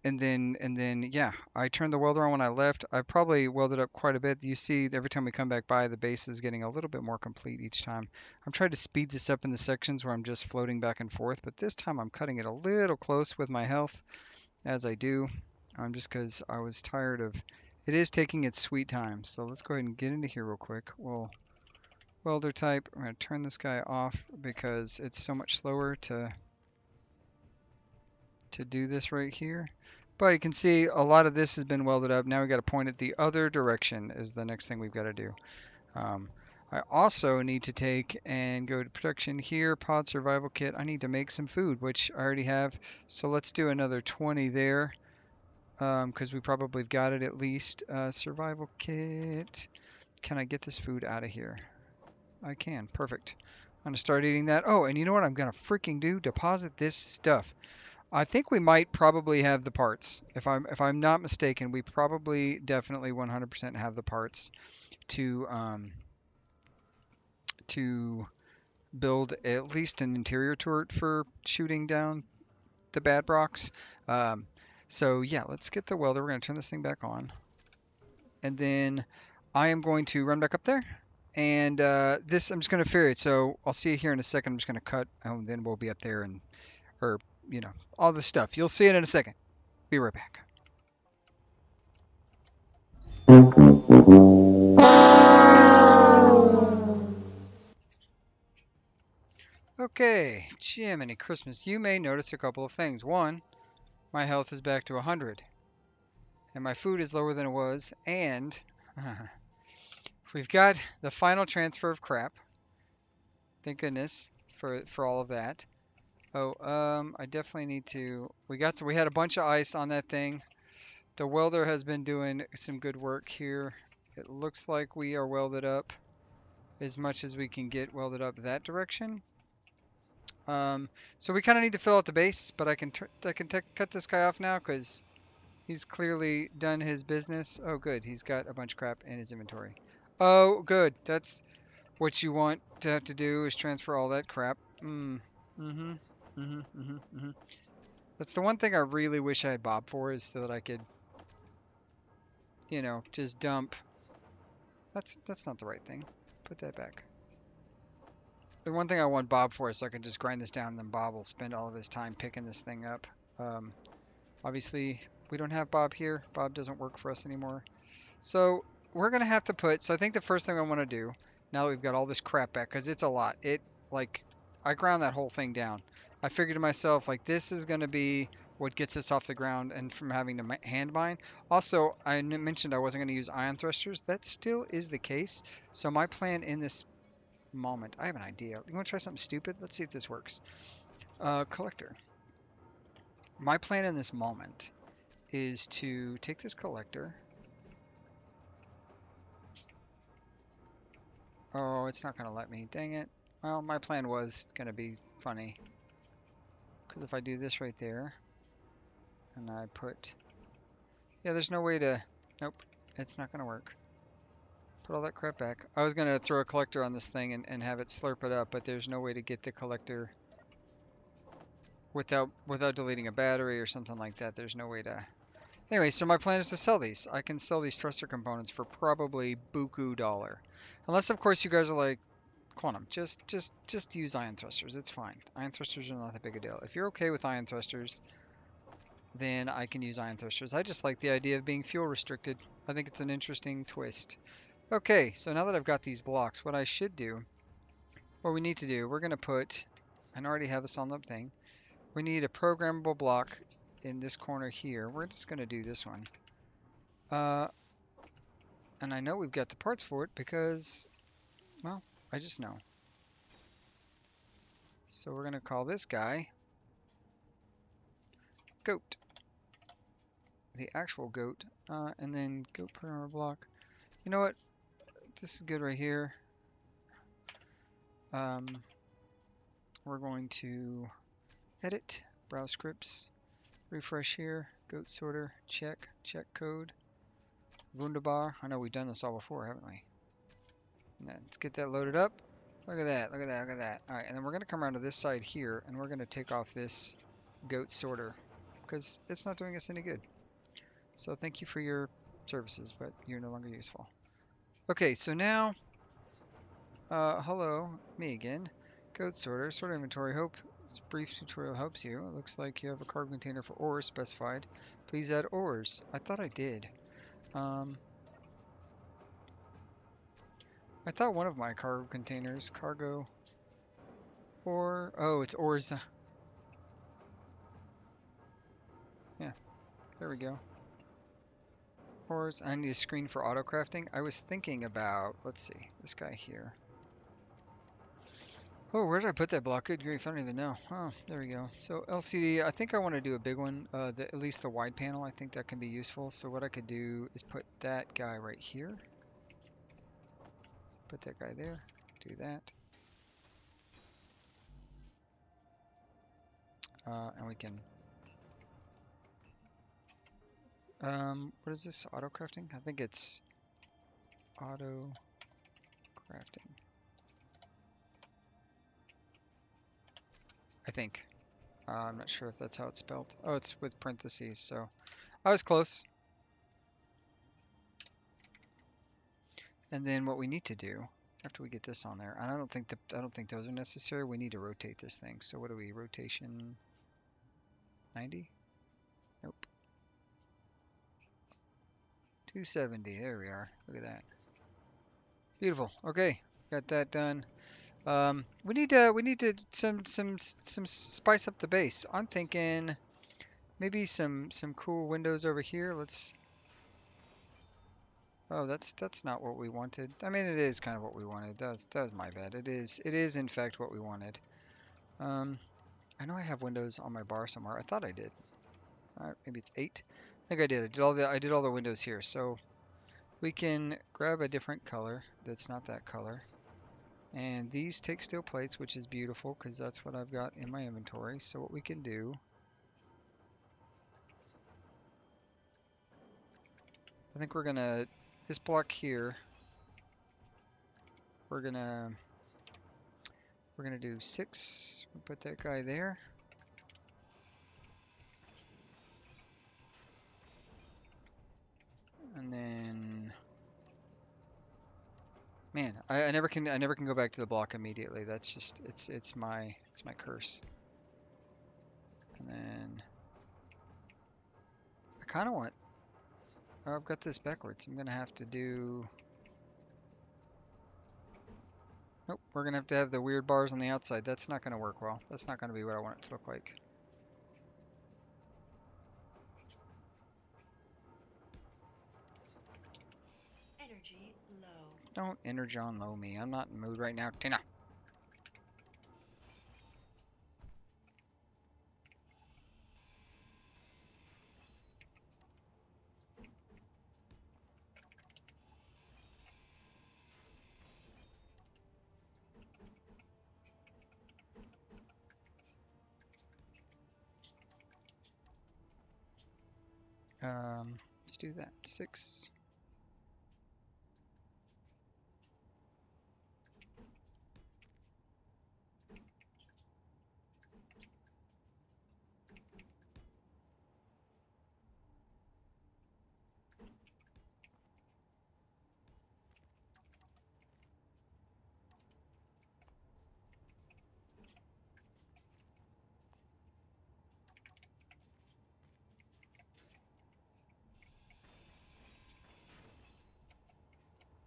yeah, I turned the welder on when I left. I probably welded up quite a bit. You see, every time we come back by, the base is getting a little bit more complete each time. I'm trying to speed this up in the sections where I'm just floating back and forth, but this time I'm cutting it a little close with my health as I do, just because I was tired of. It is taking its sweet time, so let's go ahead and get into here real quick. Well, welder type. I'm going to turn this guy off because it's so much slower to do this right here. But you can see a lot of this has been welded up. Now we got to point it the other direction is the next thing we've got to do. Um, I also need to take and go to production here, pod survival kit. I need to make some food, which I already have. So let's do another 20 there because we probably got it at least. Survival kit. Can I get this food out of here? I can. Perfect. I'm going to start eating that. Oh, and you know what I'm going to freaking do? Deposit this stuff. I think we might probably have the parts. If I'm not mistaken, we probably definitely 100% have the parts to build at least an interior turret for shooting down the bad rocks. Um, so yeah, let's get the welder. We're gonna turn this thing back on, and then I am going to run back up there. And this I'm just gonna ferry it. So I'll see you here in a second. I'm just gonna cut, and then we'll be up there and or all the stuff. You'll see it in a second. Be right back. Okay, Jiminy Christmas, you may notice a couple of things. One, my health is back to 100, and my food is lower than it was, and we've got the final transfer of crap. Thank goodness for all of that. Oh, I definitely need to. We had a bunch of ice on that thing. The welder has been doing some good work here. It looks like we are welded up as much as we can get welded up that direction. So we kind of need to fill out the base, but I can cut this guy off now because he's clearly done his business. Oh, good. He's got a bunch of crap in his inventory. Oh, good. That's what you want to have to do is transfer all that crap. Mm-hmm. Mm-hmm. Mm-hmm. Mm-hmm. That's the one thing I really wish I had Bob for is so that I could, just dump. That's not the right thing. Put that back. The one thing I want Bob for is so I can just grind this down and then Bob will spend all of his time picking this thing up. Um, Obviously, we don't have Bob here. Bob doesn't work for us anymore. So we're going to have to put, so I think the first thing I want to do, now that we've got all this crap back, because it's a lot. Like, I ground that whole thing down. I figured to myself, like, this is going to be what gets us off the ground and from having to hand mine. Also, I mentioned I wasn't going to use ion thrusters. That still is the case. So my plan in this moment, I have an idea. You want to try something stupid? Let's see if this works. Collector. My plan in this moment is to take this collector. Oh, it's not going to let me. Dang it. Well, my plan was going to be funny. Because if I do this right there, and I put... Yeah, there's no way to... Nope, it's not going to work. Put all that crap back. I was going to throw a collector on this thing and have it slurp it up, but there's no way to get the collector without deleting a battery or something like that. There's no way to... Anyway, so my plan is to sell these. I can sell these thruster components for probably buku dollar. Unless, of course, you guys are like, Quantum, just use ion thrusters. It's fine. Ion thrusters are not that big a deal. If you're okay with ion thrusters, then I can use ion thrusters. I just like the idea of being fuel restricted. I think it's an interesting twist. Okay, so now that I've got these blocks, what I should do, what we need to do, we're going to put, I already have this on the thing, we need a programmable block in this corner here. We're just going to do this one. Uh, and I know we've got the parts for it because, well, I just know. So we're going to call this guy Goat. The actual goat, and then goat programmer block. You know what? This is good right here. Um, we're going to edit, browse scripts, refresh here, goat sorter, check, check code, wunderbar. I know we've done this all before, haven't we? Let's get that loaded up. Look at that, look at that, look at that. All right, and then we're going to come around to this side here, and we're going to take off this goat sorter because it's not doing us any good. So thank you for your services, but you're no longer useful. Okay, so now, hello, me again. Goat sorter, sort inventory. Hope this brief tutorial helps you. It looks like you have a cargo container for ores specified. Please add ores. I thought I did. Um, I thought one of my cargo containers, cargo ore. Oh, it's ores. Yeah, there we go. Ores. I need a screen for auto crafting. I was thinking about, let's see, this guy here. Oh, where did I put that block? Good grief, I don't even know. Oh, there we go. So LCD, I think I want to do a big one, at least the wide panel. I think that can be useful. So what I could do is put that guy right here. Put that guy there. Do that. And we can, what is this? Auto crafting? I think it's auto crafting. I think. I'm not sure if that's how it's spelled. Oh, it's with parentheses, so I was close. And then what we need to do after we get this on there, and I don't think those are necessary. We need to rotate this thing. So what do we rotation 90? Nope. 270. There we are. Look at that. Beautiful. Okay, got that done. We need to some spice up the base. I'm thinking maybe some cool windows over here. Let's. Oh, that's not what we wanted. I mean, it is kind of what we wanted. That was my bad. It is in fact what we wanted. Um, I know I have windows on my bar somewhere. I thought I did. Maybe it's 8. I think I did. I did all the windows here. So we can grab a different color that's not that color. And these take steel plates, which is beautiful because that's what I've got in my inventory. So what we can do, I think this block here, we're gonna, we're gonna do 6. We'll put that guy there. And then, man, I never can go back to the block immediately. That's just, it's my curse. And then I kind of want, oh, I've got this backwards. I'm gonna have to do, nope, we're gonna have to have the weird bars on the outside. That's not gonna work well. That's not gonna be what I want it to look like. Energy low. Don't energon low me. I'm not in the mood right now, Tina. Let's do that. 6.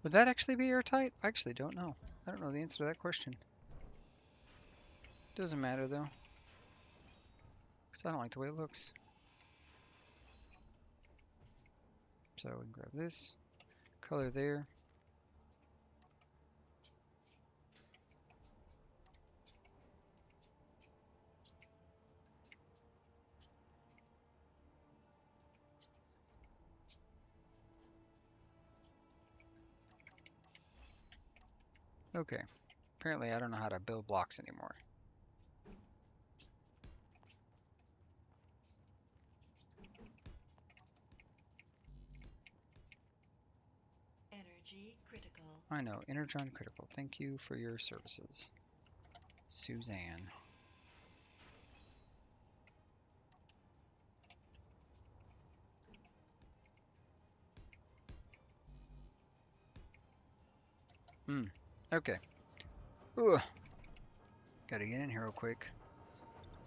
Would that actually be airtight? I actually don't know. I don't know the answer to that question. Doesn't matter though, because I don't like the way it looks. So we can grab this color there. Okay. Apparently I don't know how to build blocks anymore. Energy critical. I know, Energon Critical. Thank you for your services, Suzanne. Hmm. Okay. Ooh, gotta get in here real quick.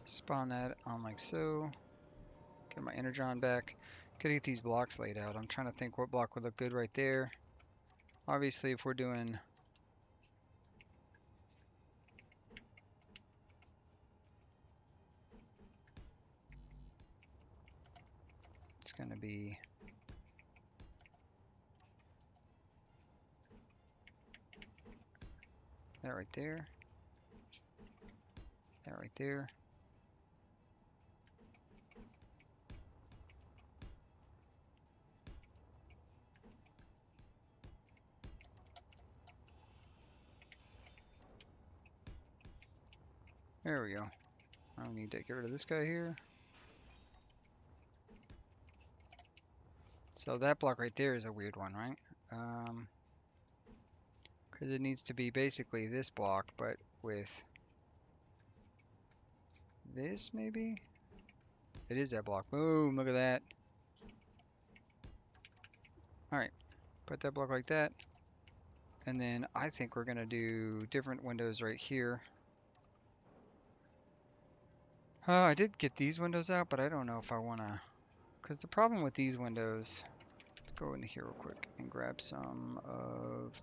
Spawn that on like so. Get my Energon back. Gotta get these blocks laid out. I'm trying to think what block would look good right there. Obviously, if we're doing, it's gonna be that right there, that right there. There we go. I don't need to get rid of this guy here. So that block right there is a weird one, right? Because it needs to be basically this block, but with this maybe? It is that block. Boom, look at that. All right, put that block like that. And then I think we're gonna do different windows right here. I did get these windows out, but I don't know if I wanna, because the problem with these windows, let's go into here real quick and grab some of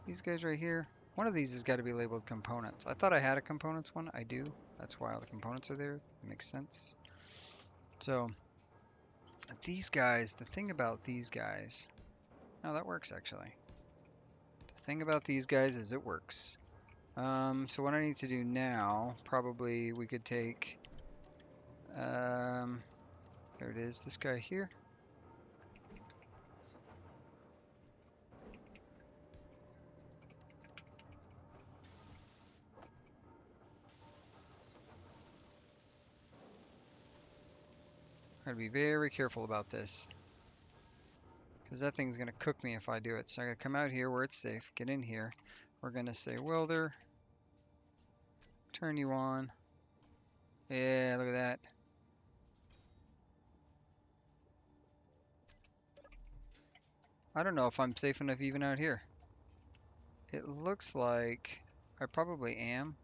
these guys right here. One of these has got to be labeled components. I thought I had a components one. I do. That's why all the components are there. It makes sense. So these guys, the thing about these guys, oh, that works actually. The thing about these guys is it works. So what I need to do now, probably we could take, there it is, this guy here. Gotta be very careful about this, because that thing's gonna cook me if I do it. So I gotta come out here where it's safe, get in here. We're gonna say welder, turn you on. Yeah, look at that. I don't know if I'm safe enough even out here. It looks like I probably am,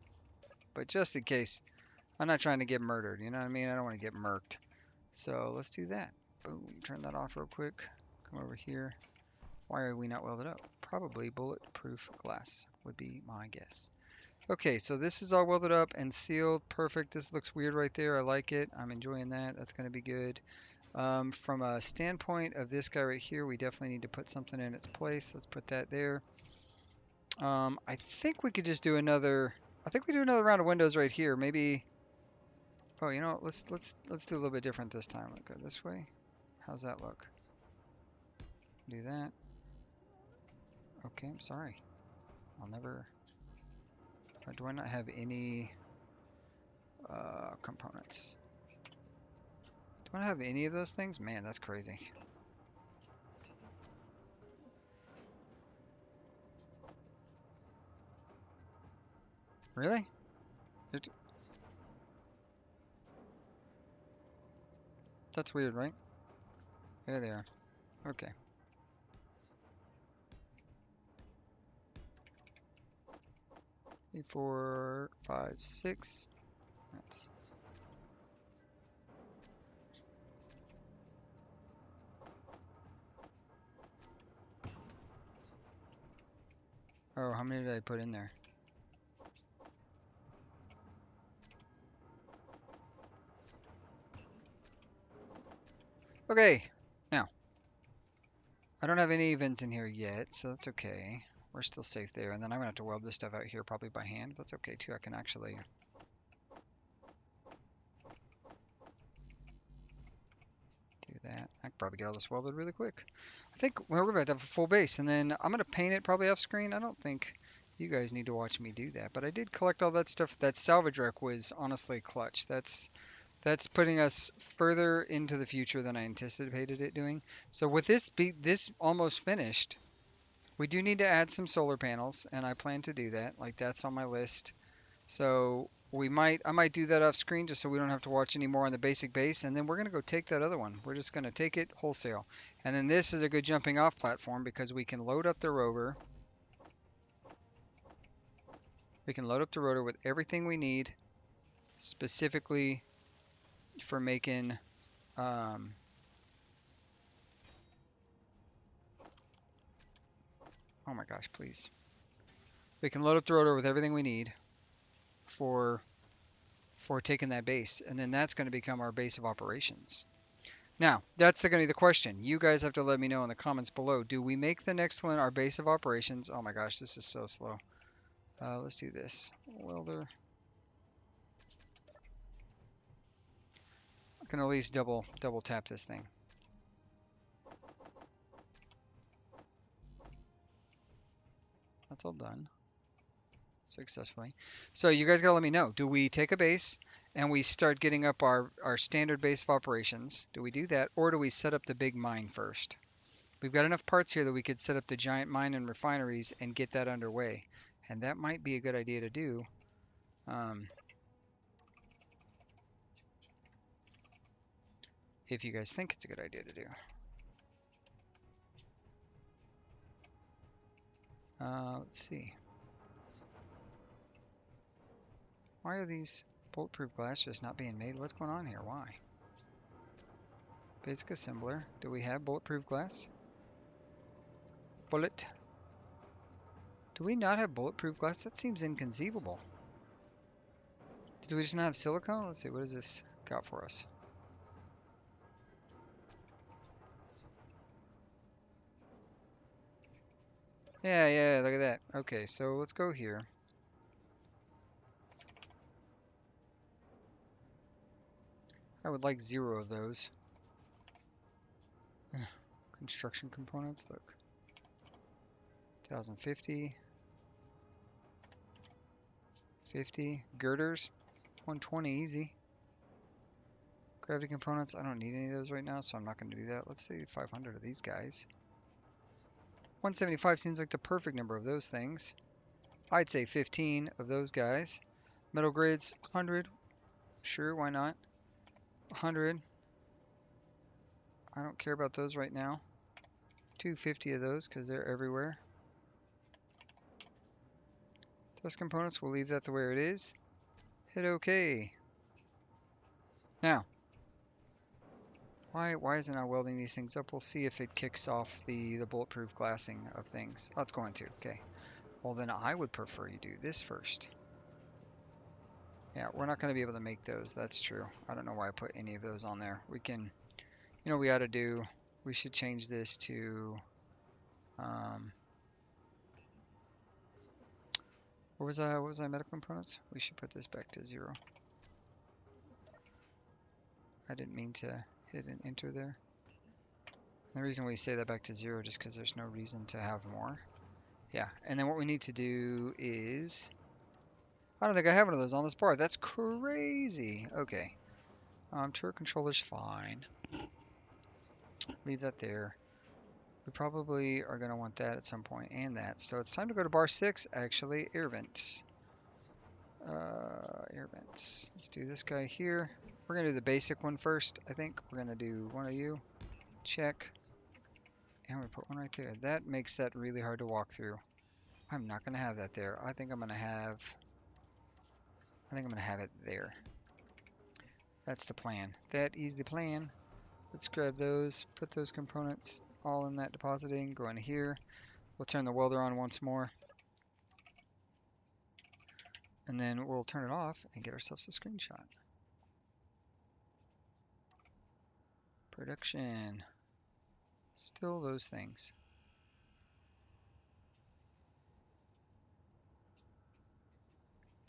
but just in case, I'm not trying to get murdered, you know what I mean? I don't want to get murked. So let's do that. Boom, turn that off real quick. Come over here. Why are we not welded up? Probably bulletproof glass would be my guess. Okay, so this is all welded up and sealed. Perfect. This looks weird right there. I like it. I'm enjoying that. That's going to be good. From a standpoint of this guy right here, we definitely need to put something in its place. Let's put that there. I think we could just do another. I think we do another round of windows right here. Maybe. Oh, you know, what, let's do a little bit different this time. Let's go this way. How's that look? Do that. Okay, I'm sorry. I'll never. Do I not have any components? Do I not have any of those things? Man, that's crazy. Really? That's weird, right? There they are. Okay. 3, 4, 5, 6. That's. Oh, how many did I put in there? Okay. Now, I don't have any vents in here yet, so that's okay. We're still safe there. And then I'm gonna have to weld this stuff out here probably by hand. That's okay too. I can actually do that. I can probably get all this welded really quick. I think well, we're about to have a full base, and then I'm gonna paint it probably off screen. I don't think you guys need to watch me do that, but I did collect all that stuff. That salvage wreck was honestly clutch. That's putting us further into the future than I anticipated it doing. So with this almost finished, We do need to add some solar panels, and I plan to do that. Like that's on my list. So I might do that off screen just so we don't have to watch any more on the basic base, and then we're gonna go take that other one. We're just gonna take it wholesale. And then this is a good jumping off platform because we can load up the rover. We can load up the rotor with everything we need specifically for making, um, oh my gosh, please. We can load up the rotor with everything we need for taking that base, and then that's going to become our base of operations. Now, that's going to be the question. You guys have to let me know in the comments below. Do we make the next one our base of operations? Oh my gosh, this is so slow. Let's do this. Welder. I can at least double tap this thing. That's all done successfully. So you guys gotta let me know. Do we take a base and we start getting up our standard base of operations? Do we do that, or do we set up the big mine first? We've got enough parts here that we could set up the giant mine and refineries and get that underway. And that might be a good idea to do. Um, if you guys think it's a good idea to do. Let's see. Why are these bulletproof glass just not being made? What's going on here? Why? Basic assembler. Do we have bulletproof glass? Bullet. Do we not have bulletproof glass? That seems inconceivable. Do we just not have silicone? Let's see, what does this got for us? Yeah, yeah, look at that. Okay, so let's go here. I would like 0 of those. Construction components, look. 1050. 50. Girders. 120, easy. Gravity components, I don't need any of those right now, so I'm not going to do that. Let's say 500 of these guys. 175 seems like the perfect number of those things. I'd say 15 of those guys. Metal grids, 100. Sure, why not? 100. I don't care about those right now. 250 of those because they're everywhere. Those components, we'll leave that the way it is. Hit OK. Now, why isn't I welding these things up? We'll see if it kicks off the bulletproof glassing of things. Oh, it's going to. Okay. Well, then I would prefer you do this first. Yeah, we're not going to be able to make those. That's true. I don't know why I put any of those on there. We can, you know, we ought to do, we should change this to, um, what was our medical components? We should put this back to 0. I didn't mean to hit an enter there. The reason we say that back to 0 just because there's no reason to have more. Yeah, and then what we need to do is, I don't think I have one of those on this bar. That's crazy. Okay. Turret controller's fine. Leave that there. We probably are going to want that at some point and that. So it's time to go to bar 6, actually. Air vents. Air vents. Let's do this guy here. We're going to do the basic one first, I think. We're going to do one of you. Check. And we put one right there. That makes that really hard to walk through. I'm not going to have that there. I think I'm going to have it there. That's the plan. That is the plan. Let's grab those, put those components all in that depositing, go in here. We'll turn the welder on once more. And then we'll turn it off and get ourselves a screenshot. Production. Still those things.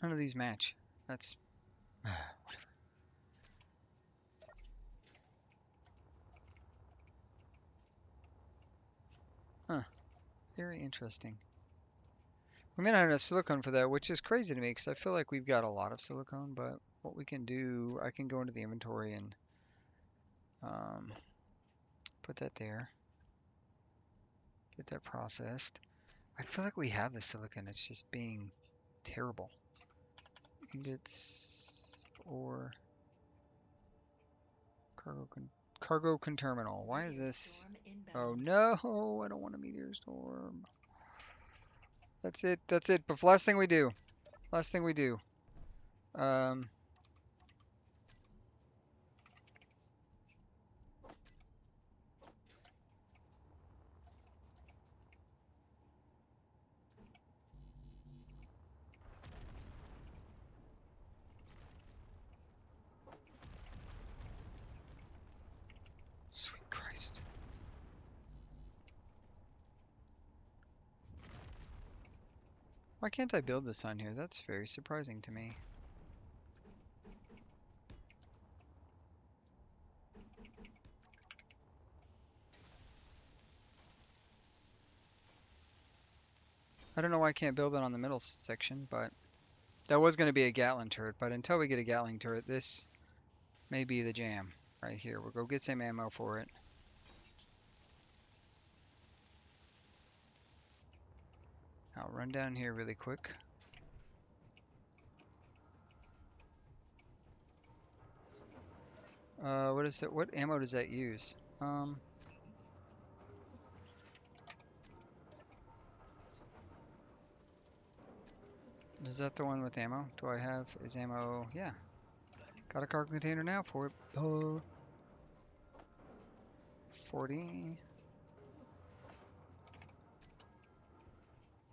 None of these match. That's whatever. Huh. Very interesting. We may not have enough silicone for that, which is crazy to me because I feel like we've got a lot of silicone, but what we can do, I can go into the inventory and put that there. Get that processed. I feel like we have the silicon. It's just being terrible. Ingots or cargo cargo conterminal. Why is Meteor this? storm Oh inbound. no, I don't want a meteor storm. That's it. That's it. But last thing we do. Last thing we do. Um, Sweet Christ. Why can't I build this on here? That's very surprising to me. I don't know why I can't build it on the middle section, but that was going to be a Gatling turret. But until we get a Gatling turret, this may be the jam right here. We'll go get some ammo for it. I'll run down here really quick. What is it? What ammo does that use? Is that the one with ammo? Do I have, is ammo? Yeah. Got a cargo container now for it. 40.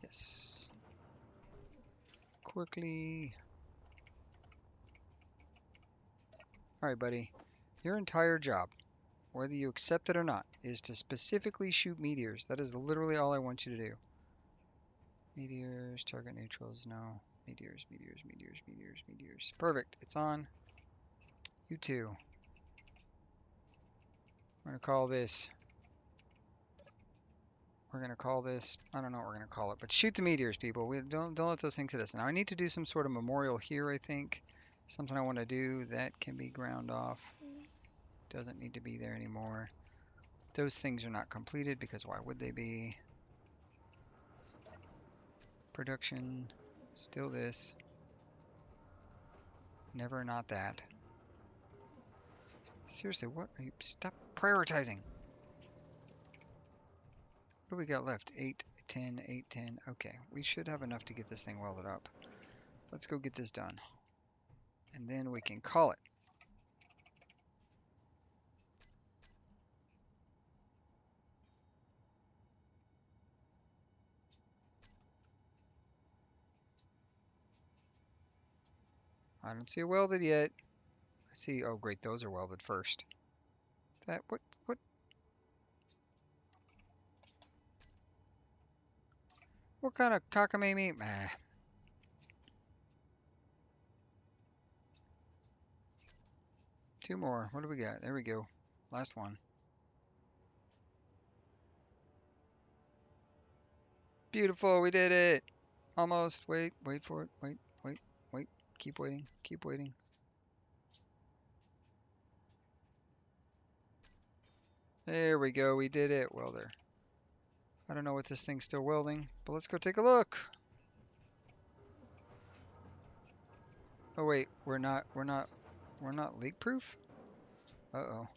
Yes. Quickly. All right, buddy. Your entire job, whether you accept it or not, is to specifically shoot meteors. That is literally all I want you to do. Meteors, target neutrals, no. Meteors, meteors, meteors, meteors, meteors. Perfect. It's on. You too. We're gonna call this. We're gonna call this. I don't know what we're gonna call it, but shoot the meteors, people. We don't let those things hit us. Now I need to do some sort of memorial here. I think something I want to do that can be ground off. Doesn't need to be there anymore. Those things are not completed because why would they be? Production. Still this. Never not that. Seriously, what are you? Stop prioritizing. What do we got left? 8, 10, 8, 10. Okay, we should have enough to get this thing welded up. Let's go get this done. And then we can call it. I don't see it welded yet. I see, oh great, those are welded first. That, what kind of cockamamie? Ah, two more. What do we got? There we go. Last one. Beautiful, we did it. Almost. Wait, wait for it. Wait, wait, wait. Keep waiting, keep waiting. There we go, we did it. Welder. I don't know what this thing's still welding, but let's go take a look. Oh wait, we're not leak proof? Uh-oh.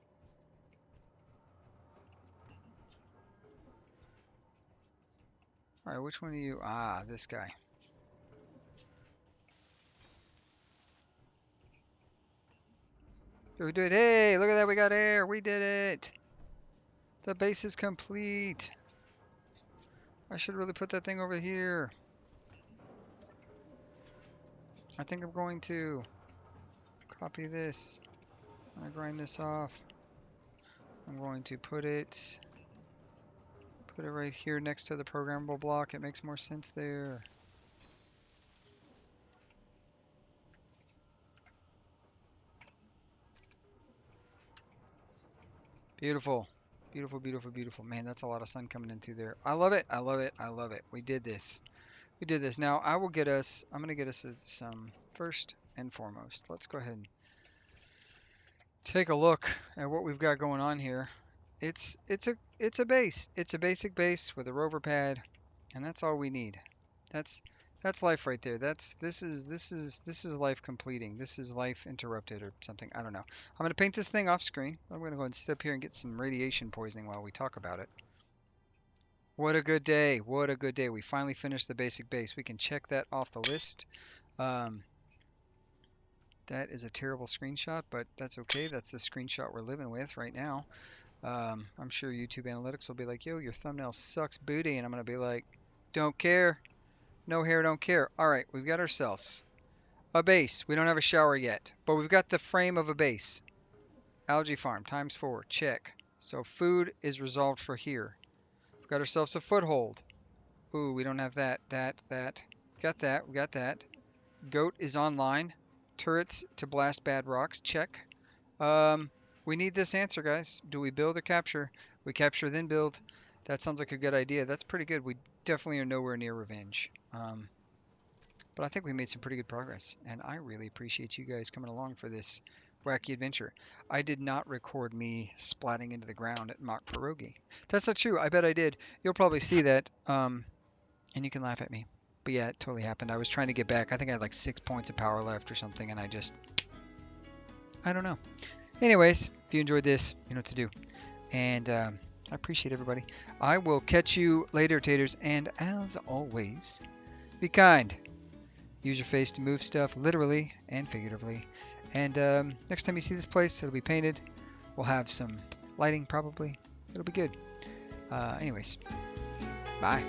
All right, which one are you? Ah, this guy. We did. Hey, look at that. We got air. We did it. The base is complete. I should really put that thing over here. I think I'm going to copy this. I'm going to grind this off. I'm going to put it right here next to the programmable block. It makes more sense there. Beautiful. Beautiful, beautiful, beautiful. Man, that's a lot of sun coming in through there. I love it. I love it. I love it. We did this. We did this. Now, I'm going to get us some first and foremost. Let's go ahead and take a look at what we've got going on here. It's a base. It's a basic base with a rover pad And that's all we need. That's that's life right there. This is life completing. This is life interrupted or something. I don't know. I'm gonna paint this thing off screen. I'm gonna go and sit up here and get some radiation poisoning while we talk about it. What a good day. What a good day. We finally finished the basic base. We can check that off the list. Um, that is a terrible screenshot, but that's okay. That's the screenshot we're living with right now. I'm sure YouTube Analytics will be like, yo, your thumbnail sucks booty. And I'm going to be like, don't care. No hair, don't care. All right, we've got ourselves a base. We don't have a shower yet, but we've got the frame of a base. Algae farm times 4. Check. So food is resolved for here. We've got ourselves a foothold. Ooh, we don't have that. Got that. We got that. Goat is online. Turrets to blast bad rocks. Check. Um, we need this answer, guys. Do we build or capture? We capture, then build. That sounds like a good idea. That's pretty good. We definitely are nowhere near revenge. But I think we made some pretty good progress, and I really appreciate you guys coming along for this wacky adventure. I did not record me splatting into the ground at mock pierogi. That's not true. I bet I did. You'll probably see that, and you can laugh at me. But yeah, it totally happened. I was trying to get back. I think I had like 6 points of power left or something, and I don't know. Anyways, if you enjoyed this, you know what to do. And I appreciate everybody. I will catch you later, taters. And as always, be kind. Use your face to move stuff, literally and figuratively. And next time you see this place, it'll be painted. We'll have some lighting, probably. It'll be good. Anyways, bye.